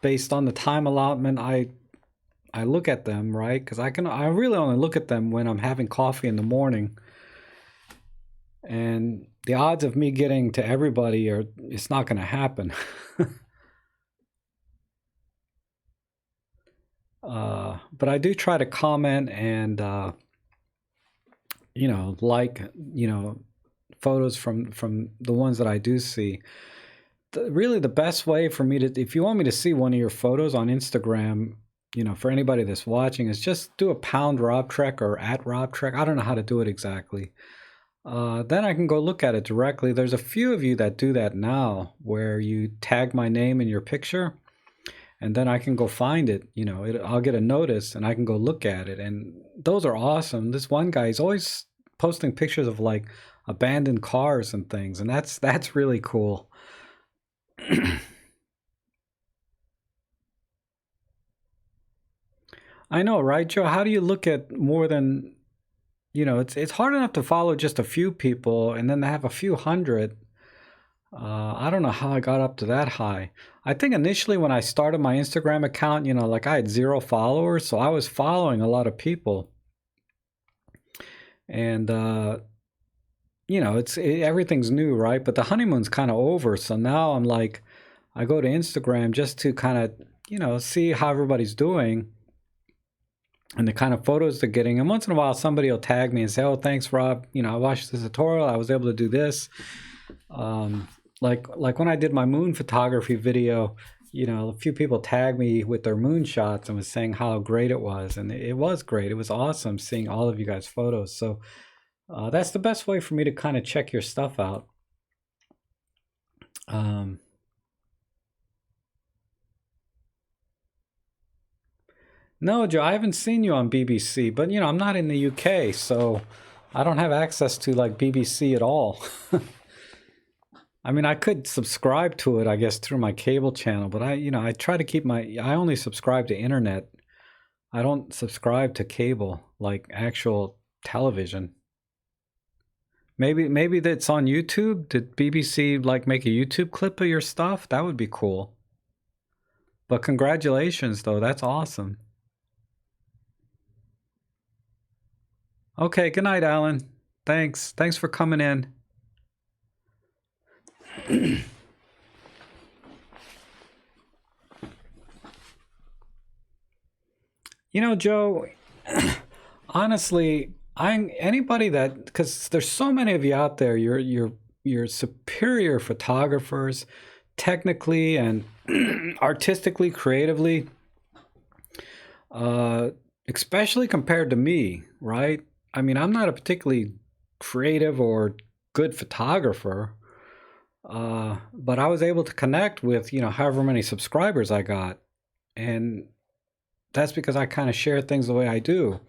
based on the time allotment I look at them, right? Because I really only look at them when I'm having coffee in the morning. And the odds of me getting to everybody it's not going to happen. But I do try to comment and, like, photos from the ones that I do see. Really, the best way for me if you want me to see one of your photos on Instagram, for anybody that's watching, is just do a pound Rob Trek or at Rob Trek. I don't know how to do it exactly. Then I can go look at it directly. There's a few of you that do that now, where you tag my name in your picture, and then I can go find it. I'll get a notice, and I can go look at it. And those are awesome. This one guy is always posting pictures of like abandoned cars and things, and that's really cool. I know, right, Joe? How do you look at more than, it's hard enough to follow just a few people and then to have a few hundred. I don't know how I got up to that high. I think initially when I started my Instagram account, like I had 0 followers, so I was following a lot of people. And, everything's new, right? But the honeymoon's kind of over. So now I'm like, I go to Instagram just to kind of, see how everybody's doing and the kind of photos they're getting. And once in a while, somebody will tag me and say, "Oh, thanks, Rob. I watched this tutorial. I was able to do this." Like when I did my moon photography video, a few people tagged me with their moon shots and was saying how great it was. And it was great. It was awesome seeing all of you guys' photos. So that's the best way for me to kind of check your stuff out. No, Joe, I haven't seen you on BBC, but I'm not in the UK, so I don't have access to like BBC at all. I mean, I could subscribe to it, I guess, through my cable channel, but I try to keep I only subscribe to internet. I don't subscribe to cable, like actual television. Maybe that's on YouTube. Did BBC like make a YouTube clip of your stuff? That would be cool. But congratulations, though. That's awesome. Okay, good night, Alan. Thanks for coming in. Joe, honestly, anybody that, because there's so many of you out there, you're superior photographers, technically and artistically, creatively, especially compared to me, right? I mean, I'm not a particularly creative or good photographer, but I was able to connect with, however many subscribers I got. And that's because I kind of share things the way I do.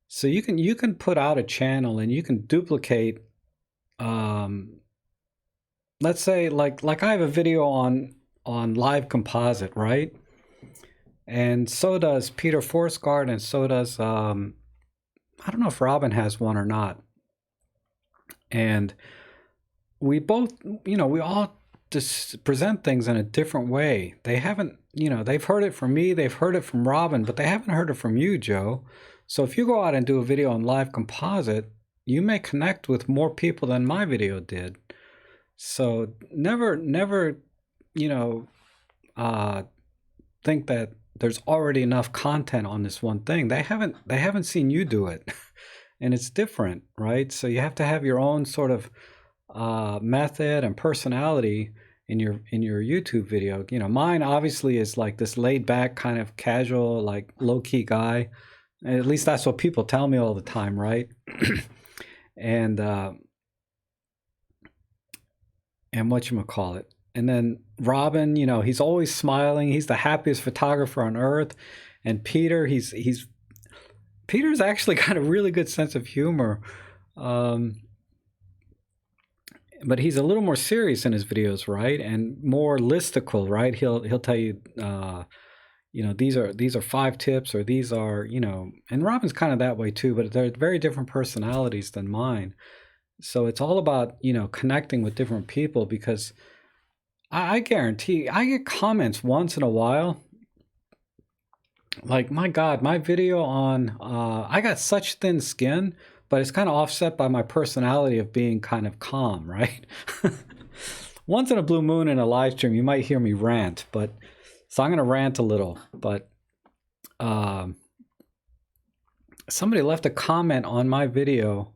So you can put out a channel and you can duplicate, let's say like I have a video on live composite, right? And so does Peter Forsgaard, and so does I don't know if Robin has one or not. And we both, we all just present things in a different way. They haven't, they've heard it from me, they've heard it from Robin, but they haven't heard it from you, Joe. So if you go out and do a video on live composite, you may connect with more people than my video did. So never, think that there's already enough content on this one thing. They haven't seen you do it. And it's different, right? So you have to have your own sort of method and personality in your YouTube video. Mine obviously is like this laid back kind of casual, like low key guy. At least that's what people tell me all the time, right? And whatchamacallit. And then Robin, he's always smiling. He's the happiest photographer on earth. And Peter, Peter's actually got a really good sense of humor. But he's a little more serious in his videos, right? And more listicle, right? He'll tell you, these are 5 tips, or these are, and Robin's kind of that way too, but they're very different personalities than mine. So it's all about, connecting with different people, because I guarantee I get comments once in a while. Like, my God, my video on, I got such thin skin, but it's kind of offset by my personality of being kind of calm, right? Once in a blue moon in a live stream, you might hear me rant, but so I'm going to rant a little. But somebody left a comment on my video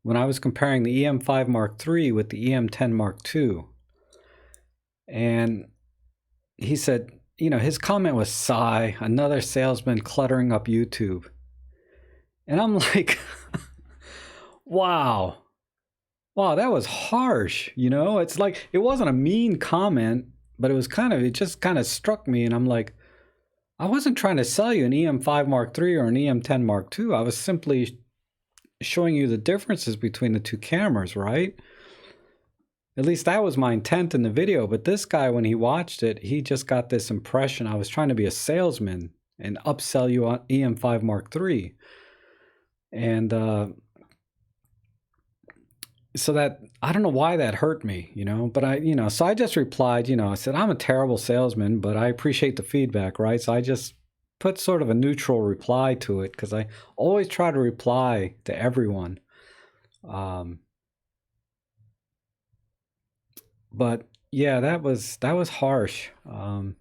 when I was comparing the EM5 Mark III with the EM10 Mark II. And he said, his comment was, "Sigh, another salesman cluttering up YouTube." And I'm like, wow, that was harsh. It's like, it wasn't a mean comment, but it just kind of struck me. And I'm like, I wasn't trying to sell you an EM5 Mark III or an EM10 Mark II. I was simply showing you the differences between the two cameras, right? At least that was my intent in the video. But this guy, when he watched it, he just got this impression I was trying to be a salesman and upsell you on EM5 Mark III. And so that, I don't know why that hurt me, but so I just replied, I said, "I'm a terrible salesman, but I appreciate the feedback," right? So I just put sort of a neutral reply to it, because I always try to reply to everyone. But yeah, that was harsh. I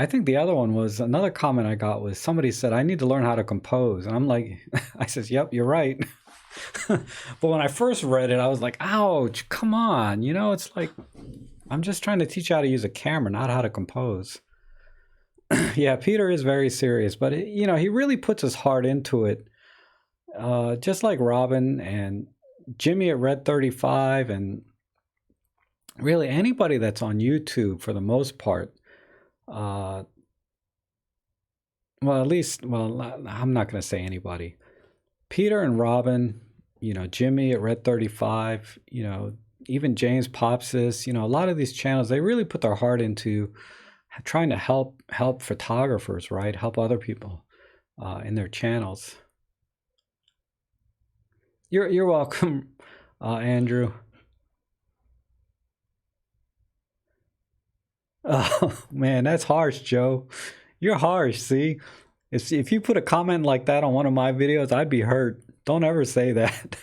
think the other one was, another comment I got was, somebody said, "I need to learn how to compose." And I'm like, I says, "Yep, you're right." But when I first read it, I was like, ouch, come on. It's like, I'm just trying to teach you how to use a camera, not how to compose. Yeah, Peter is very serious, but he really puts his heart into it. Just like Robin and Jimmy at Red 35, and really anybody that's on YouTube for the most part. Well, at least, I'm not going to say anybody. Peter and Robin, Jimmy at Red 35, even James Popsis, a lot of these channels, they really put their heart into trying to help photographers, right? Help other people in their channels. You're welcome, Andrew. Oh man, that's harsh, Joe. You're harsh. See, if you put a comment like that on one of my videos, I'd be hurt. Don't ever say that.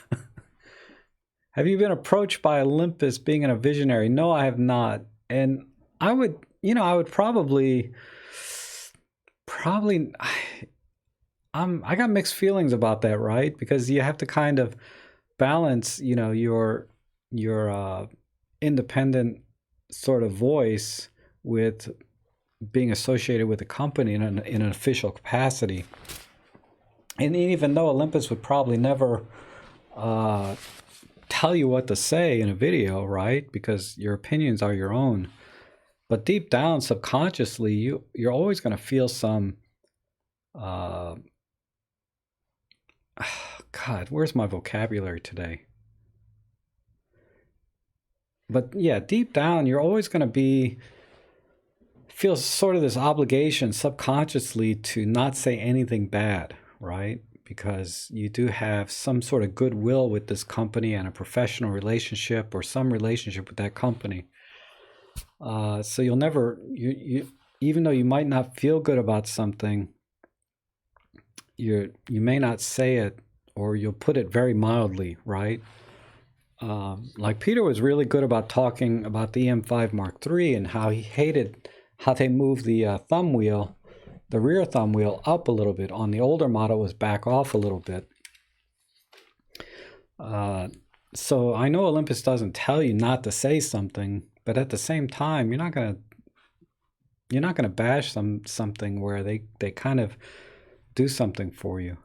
Have you been approached by Olympus being a visionary? No, I have not. And I would, I would probably, I got mixed feelings about that, right? Because you have to kind of balance, your independent sort of voice with being associated with a company in an official capacity. And even though Olympus would probably never tell you what to say in a video, right? Because your opinions are your own. But deep down, subconsciously, you're always going to feel some, God, where's my vocabulary today? But yeah, deep down, you're always going to feel sort of this obligation subconsciously to not say anything bad, right? Because you do have some sort of goodwill with this company and a professional relationship or some relationship with that company. So you'll never, even though you might not feel good about something, you may not say it, or you'll put it very mildly, right? Like Peter was really good about talking about the EM5 Mark III and how he hated how they moved the thumb wheel, the rear thumb wheel, up a little bit. On the older model, it was back off a little bit. So I know Olympus doesn't tell you not to say something, but at the same time, you're not gonna bash something where they kind of do something for you.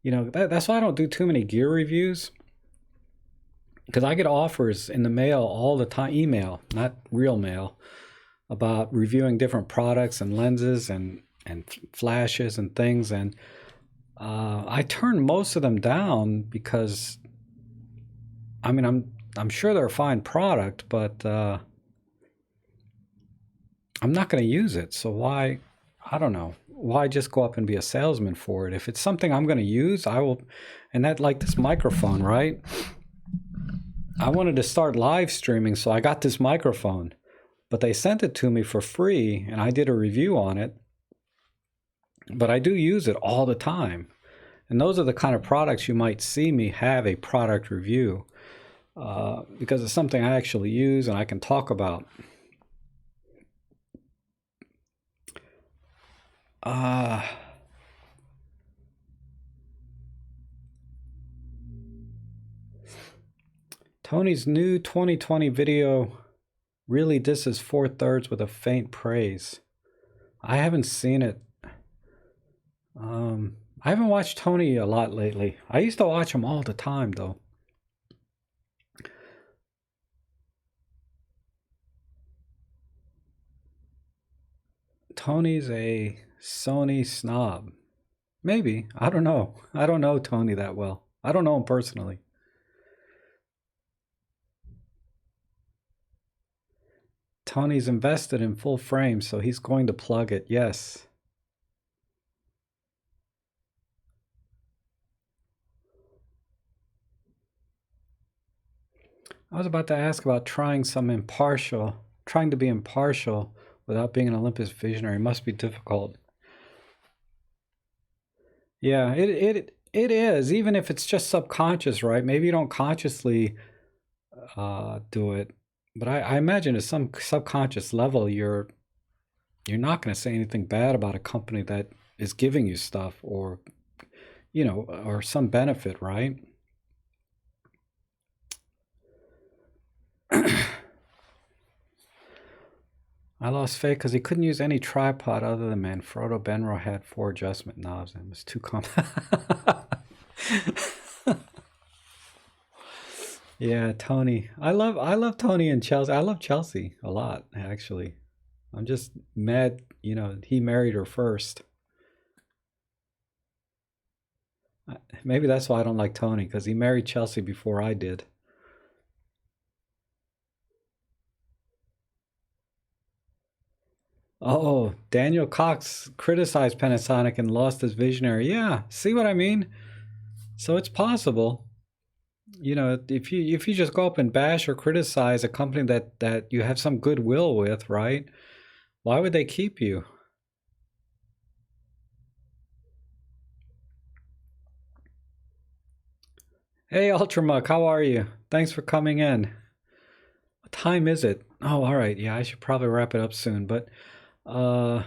That's why I don't do too many gear reviews, because I get offers in the mail all the time, email, not real mail, about reviewing different products and lenses and flashes and things. And I turn most of them down because, I mean, I'm sure they're a fine product, but I'm not going to use it. So why, I don't know, why just go up and be a salesman for it? If it's something I'm going to use, I will. And that, like this microphone, right? I wanted to start live streaming, so I got this microphone, but they sent it to me for free and I did a review on it. But I do use it all the time. And those are the kind of products you might see me have a product review because it's something I actually use and I can talk about. Tony's new 2020 video really disses 4/3 with a faint praise. I haven't seen it. I haven't watched Tony a lot lately. I used to watch him all the time, though. Tony's a Sony snob. Maybe. I don't know. I don't know Tony that well. I don't know him personally. Tony's invested in full frame, so he's going to plug it. Yes. I was about to ask about trying to be impartial without being an Olympus visionary. It must be difficult. Yeah, it is, even if it's just subconscious, right? Maybe you don't consciously do it, but I imagine at some subconscious level, you're not going to say anything bad about a company that is giving you stuff or, or some benefit, right? I lost faith because he couldn't use any tripod other than Manfrotto Benro had 4 adjustment knobs and it was too complex. Yeah, Tony. I love Tony and Chelsea. I love Chelsea a lot, actually. I'm just mad, he married her first. Maybe that's why I don't like Tony, because he married Chelsea before I did. Oh, Daniel Cox criticized Panasonic and lost his visionary. Yeah, see what I mean? So it's possible. If you just go up and bash or criticize a company that you have some goodwill with, right? Why would they keep you? Hey, Ultramuck, how are you? Thanks for coming in. What time is it? Oh, all right. Yeah, I should probably wrap it up soon, but the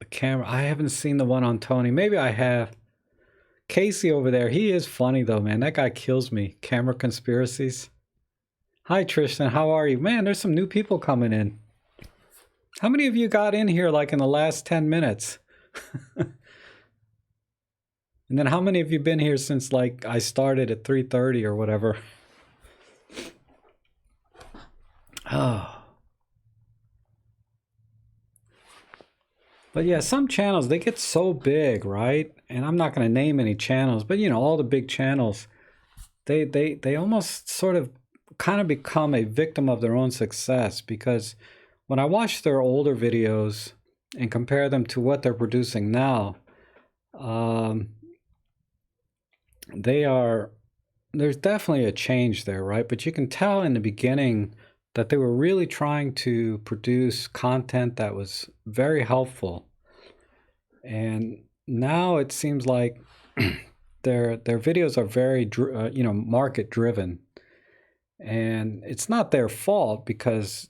camera, I haven't seen the one on Tony. Maybe I have. Casey over there, he is funny though, man. That guy kills me. Camera conspiracies. Hi, Tristan. How are you? Man, there's some new people coming in. How many of you got in here like in the last 10 minutes? And then how many of you been here since like I started at 3:30 or whatever? Oh. But yeah, some channels, they get so big, right? And I'm not going to name any channels, but all the big channels, they almost sort of kind of become a victim of their own success, because when I watch their older videos and compare them to what they're producing now, there's definitely a change there, right? But you can tell in the beginning that they were really trying to produce content that was very helpful. And now it seems like their videos are very market driven. And it's not their fault, because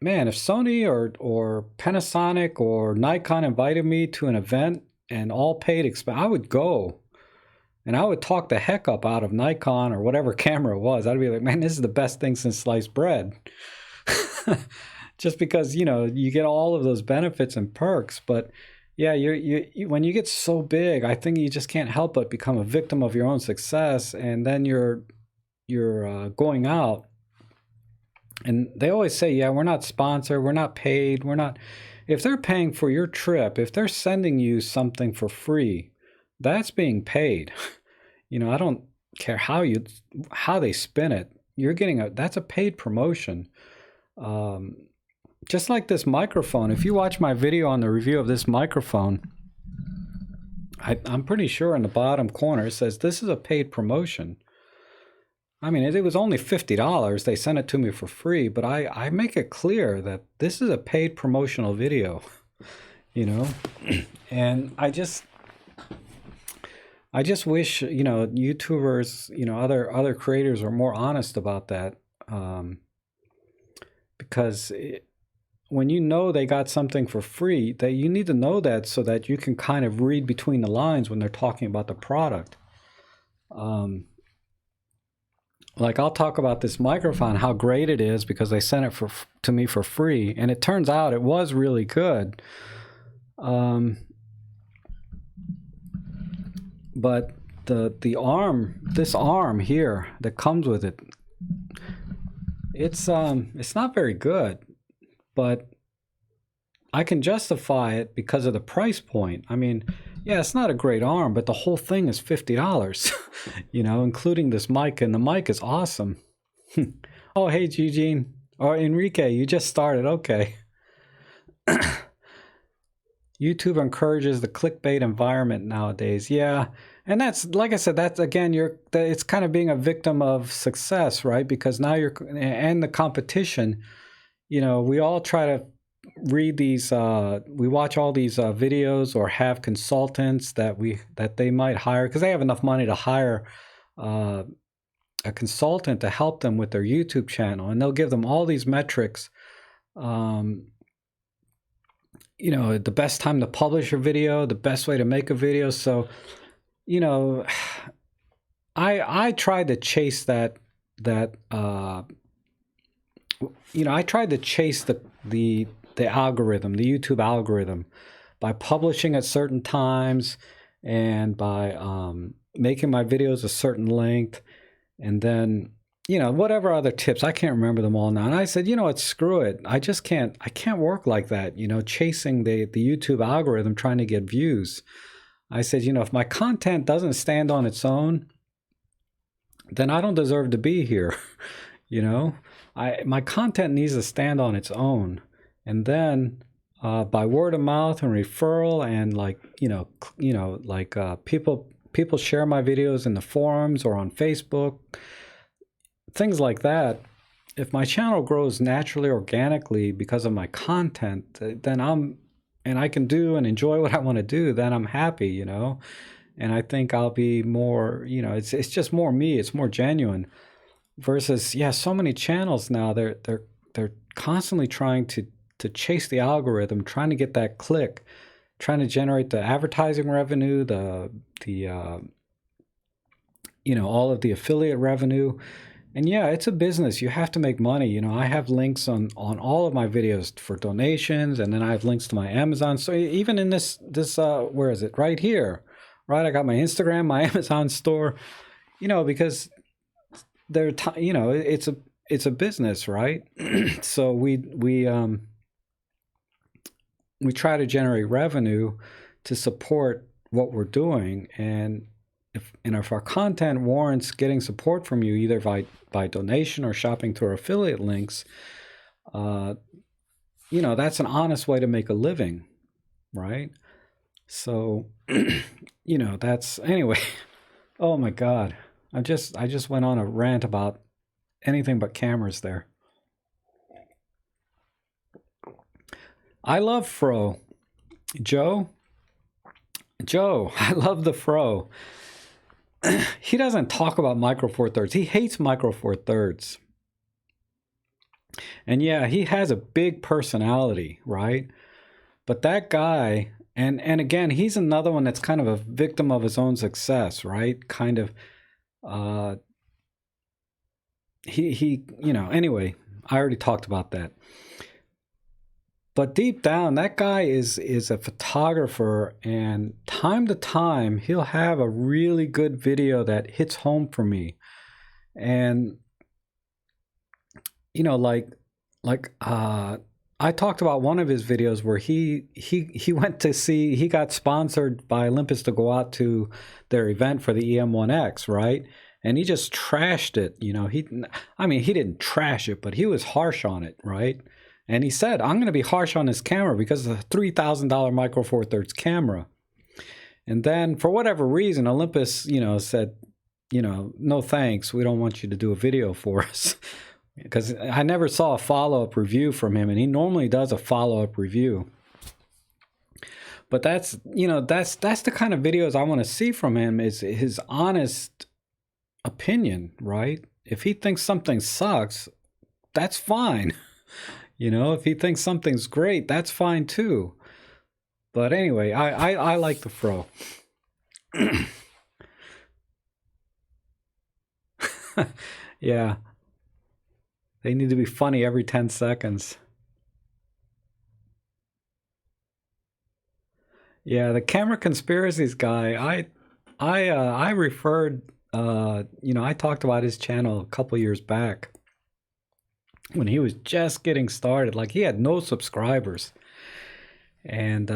man, if Sony or Panasonic or Nikon invited me to an event and all paid expense, I would go. And I would talk the heck up out of Nikon or whatever camera it was. I'd be like, man, this is the best thing since sliced bread. Just because, you get all of those benefits and perks. But yeah, you when you get so big, I think you just can't help but become a victim of your own success. And then you're going out. And they always say, yeah, we're not sponsored, we're not paid, we're not. If they're paying for your trip, if they're sending you something for free, that's being paid. I don't care how they spin it. You're getting that's a paid promotion. Um, just like this microphone. If you watch my video on the review of this microphone, I'm pretty sure in the bottom corner it says this is a paid promotion. I mean, it was only $50. They sent it to me for free, but I make it clear that this is a paid promotional video, and I just wish, YouTubers, other creators are more honest about that, because when you know they got something for free, that you need to know that so that you can kind of read between the lines when they're talking about the product. Like I'll talk about this microphone, how great it is because they sent it to me for free, and it turns out it was really good. But this arm here that comes with it, it's not very good, but I can justify it because of the price point. I mean, yeah, it's not a great arm, but the whole thing is $50, including this mic, and the mic is awesome. Oh, hey, Eugene. Or Enrique, you just started. Okay. YouTube encourages the clickbait environment nowadays. Yeah. And that's, like I said, that's, again, it's kind of being a victim of success, right? Because now and the competition, we all try to read these, we watch all these videos or have consultants that they might hire because they have enough money to hire a consultant to help them with their YouTube channel, and they'll give them all these metrics. The best time to publish a video, the best way to make a video. So, I tried to chase I tried to chase the algorithm, the YouTube algorithm, by publishing at certain times and by making my videos a certain length, and then whatever other tips. I can't remember them all now. And I said, what, screw it. I can't work like that, chasing the YouTube algorithm, trying to get views. I said, if my content doesn't stand on its own, then I don't deserve to be here. My content needs to stand on its own. And then by word of mouth and referral, and people share my videos in the forums or on Facebook, things like that. If my channel grows naturally, organically because of my content, then and I can do and enjoy what I want to do, then I'm happy, and I think I'll be more, it's just more me, it's more genuine. Versus, so many channels now, they're constantly trying to chase the algorithm, trying to get that click, trying to generate the advertising revenue, all of the affiliate revenue. And it's a business. You have to make money. I have links on all of my videos for donations, and then I have links to my Amazon. So even in this where is it? Right here, right? I got my Instagram, my Amazon store, because it's a business, right? So we try to generate revenue to support what we're doing, and if our content warrants getting support from you, either by donation or shopping through our affiliate links, that's an honest way to make a living, right? So, that's, anyway. Oh my God, I just went on a rant about anything but cameras there. I love Fro. Joe, I love the Fro. He doesn't talk about Micro Four Thirds. He hates Micro Four Thirds. And he has a big personality, right? But that guy, and again, he's another one that's kind of a victim of his own success, right? Kind of, anyway, I already talked about that. But deep down, that guy is a photographer, and time to time, he'll have a really good video that hits home for me. And, I talked about one of his videos where he went to see, he got sponsored by Olympus to go out to their event for the EM1X, right? And he just trashed it, you know. I mean, he didn't trash it, but he was harsh on it, right? And he said, I'm going to be harsh on this camera because it's a $3,000 Micro Four Thirds camera. And then for whatever reason, Olympus, you know, said, you know, no thanks, we don't want you to do a video for us. Because I never saw a follow-up review from him, and he normally does a follow-up review. But that's, you know, that's the kind of videos I want to see from him, is his honest opinion, right? If he thinks something sucks, that's fine. You know, if he thinks something's great, that's fine too. But anyway, I like the Fro. Yeah. They need to be funny every 10 seconds. Yeah, the camera conspiracies guy, I referred, you know, I talked about his channel a couple years back when he was just getting started. Like, he had no subscribers. And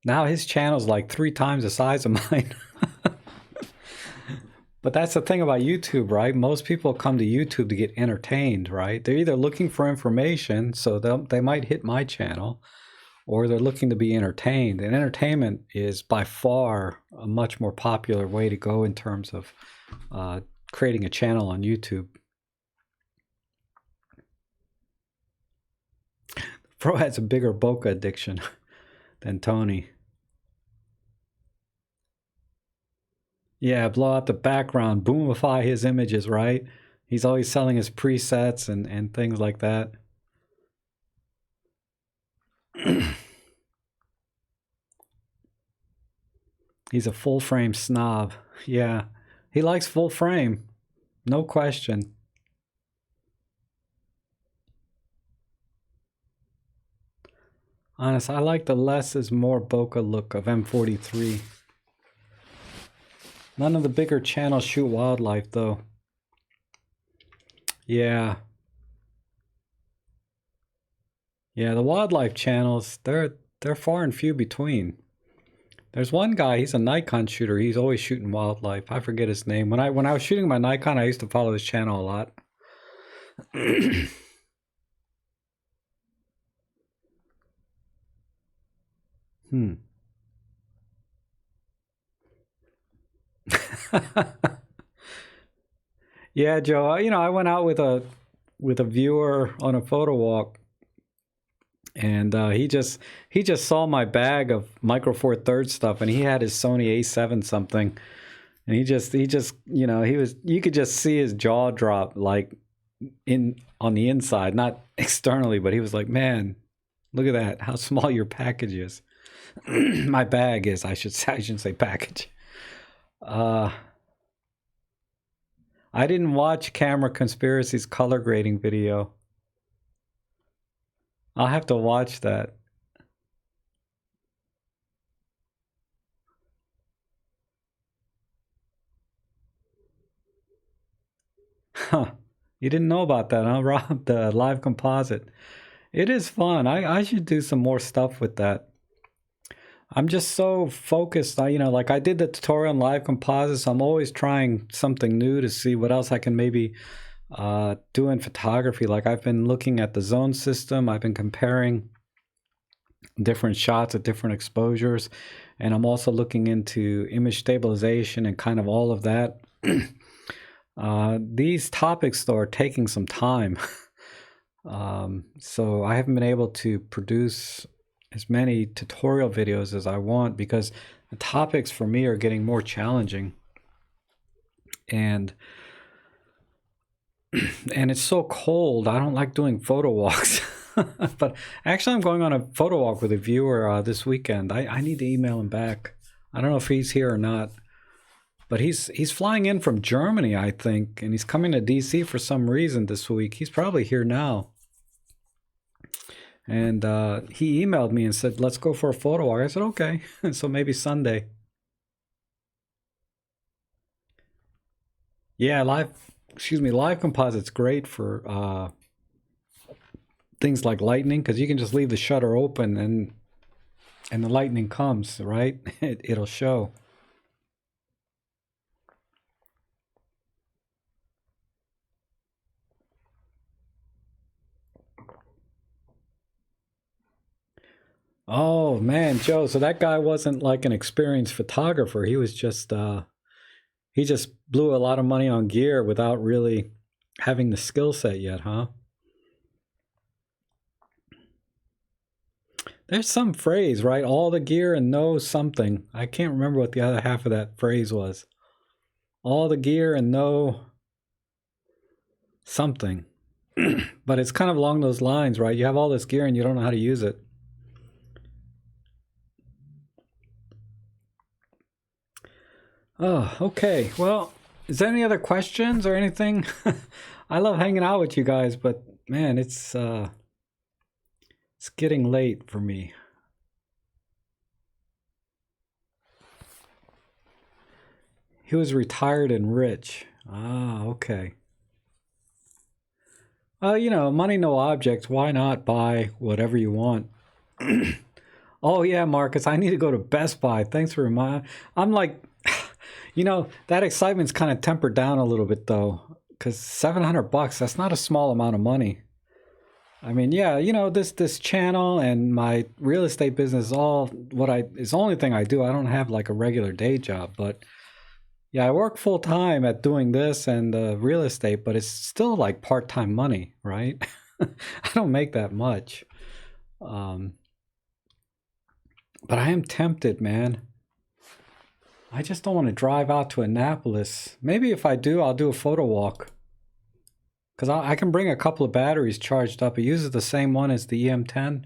now his channel's like 3 times the size of mine. But that's the thing about YouTube, right? Most people come to YouTube to get entertained, right? They're either looking for information, so they might hit my channel, or they're looking to be entertained. And entertainment is by far a much more popular way to go in terms of creating a channel on YouTube. Pro has a bigger bokeh addiction than Tony. Yeah, blow out the background, boomify his images, right? He's always selling his presets and things like that. He's a full frame snob. Yeah, he likes full frame. No question. Honest, I like the less is more bokeh look of M43. None of the bigger channels shoot wildlife, though. Yeah. Yeah, the wildlife channels, they're far and few between. There's one guy, he's a Nikon shooter. He's always shooting wildlife. I forget his name. When I was shooting my Nikon, I used to follow his channel a lot. Yeah, Joe. You know, I went out with a viewer on a photo walk, and he just saw my bag of Micro Four Thirds stuff, and he had his Sony A7 something, and he just you know, you could just see his jaw drop, like on the inside, not externally, but he was like, man, look at that, how small your package is. My bag is, I shouldn't say package. I didn't watch Camera Conspiracy's color grading video. I'll have to watch that. Huh. You didn't know about that, huh, Rob? The live composite. It is fun. I should do some more stuff with that. I'm just so focused. You know, like I did the tutorial on live composites. I'm always trying something new to see what else I can maybe do in photography. Like I've been looking at the zone system. I've been comparing different shots at different exposures. And I'm also looking into image stabilization and kind of all of that. These topics, though, are taking some time. So I haven't been able to produce as many tutorial videos as I want because the topics for me are getting more challenging. And it's so cold. I don't like doing photo walks. But actually, I'm going on a photo walk with a viewer this weekend. I need to email him back. I don't know if he's here or not. But he's flying in from Germany, I think, and he's coming to DC for some reason this week. He's probably here now. And he emailed me and said, let's go for a photo walk. I said, okay. So maybe Sunday. Yeah, live composite's great for things like lightning, because you can just leave the shutter open and the lightning comes, right? It'll show. Oh man, Joe, so that guy wasn't like an experienced photographer. He was just he just blew a lot of money on gear without really having the skill set yet, huh? There's some phrase, right? All the gear and no something. I can't remember what the other half of that phrase was. All the gear and no something. But it's kind of along those lines, right? You have all this gear and you don't know how to use it. Oh, okay. Well, is there any other questions or anything? I love hanging out with you guys, but man, it's getting late for me. He was retired and rich. Ah, okay. You know, money no object. Why not buy whatever you want? Oh yeah, Marcus, I need to go to Best Buy. Thanks for reminding. I'm like, you know, that excitement's kind of tempered down a little bit though, because $700, that's not a small amount of money. I mean, yeah, you know, this channel and my real estate business is all is the only thing I do. I don't have like a regular day job, but yeah, I work full time at doing this and real estate, but it's still like part-time money, right? I don't make that much. Um, but I am tempted, man. I just don't want to drive out to Annapolis. Maybe if I do, I'll do a photo walk. Because I can bring a couple of batteries charged up. It uses the same one as the EM10.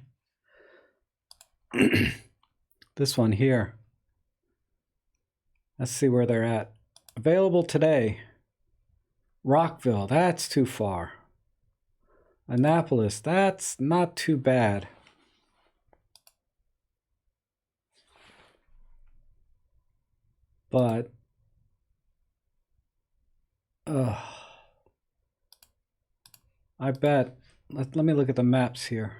This one here. Let's see where they're at. Available today. Rockville, that's too far. Annapolis, that's not too bad. But, I bet. Let me look at the maps here.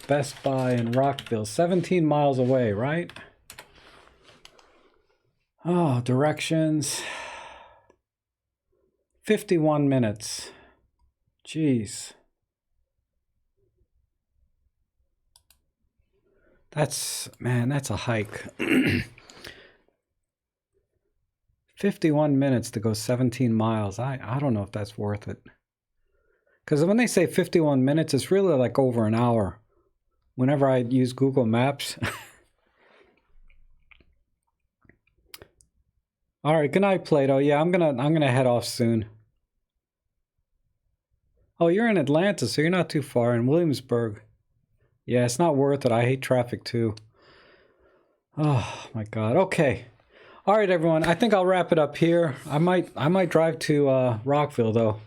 Best Buy in Rockville, 17 miles away, right? Oh, directions. 51 minutes. Jeez. Man, that's a hike. 51 minutes to go 17 miles. I don't know if that's worth it. Because when they say 51 minutes, it's really like over an hour. Whenever I use Google Maps. All right, good night, Plato. Yeah, I'm gonna head off soon. Oh, you're in Atlanta, so you're not too far. In Williamsburg. Yeah, it's not worth it. I hate traffic too. Oh my God. Okay. All right, everyone. I think I'll wrap it up here. I might drive to Rockville though.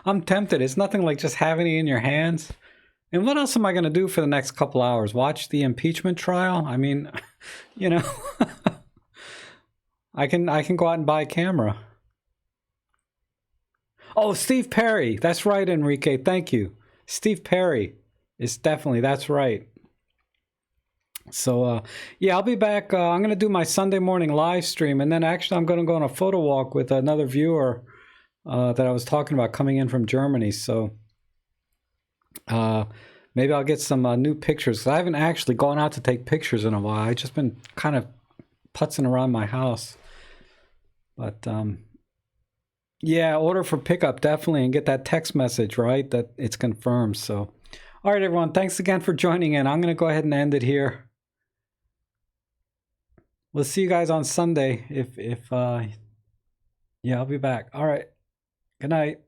I'm tempted. It's nothing like just having it in your hands. And what else am I going to do for the next couple hours? Watch the impeachment trial? I mean, you know, I can go out and buy a camera. Oh, Steve Perry. That's right, Enrique. Thank you. Steve Perry is definitely, that's right. So, yeah, I'll be back. I'm going to do my Sunday morning live stream. And then actually I'm going to go on a photo walk with another viewer that I was talking about coming in from Germany. So, maybe I'll get some new pictures. I haven't actually gone out to take pictures in a while. I've just been kind of putzing around my house. But, yeah, order for pickup, definitely. And get that text message, right? That it's confirmed. So, all right, everyone. Thanks again for joining in. I'm going to go ahead and end it here. We'll see you guys on Sunday. Yeah, I'll be back. All right. Good night.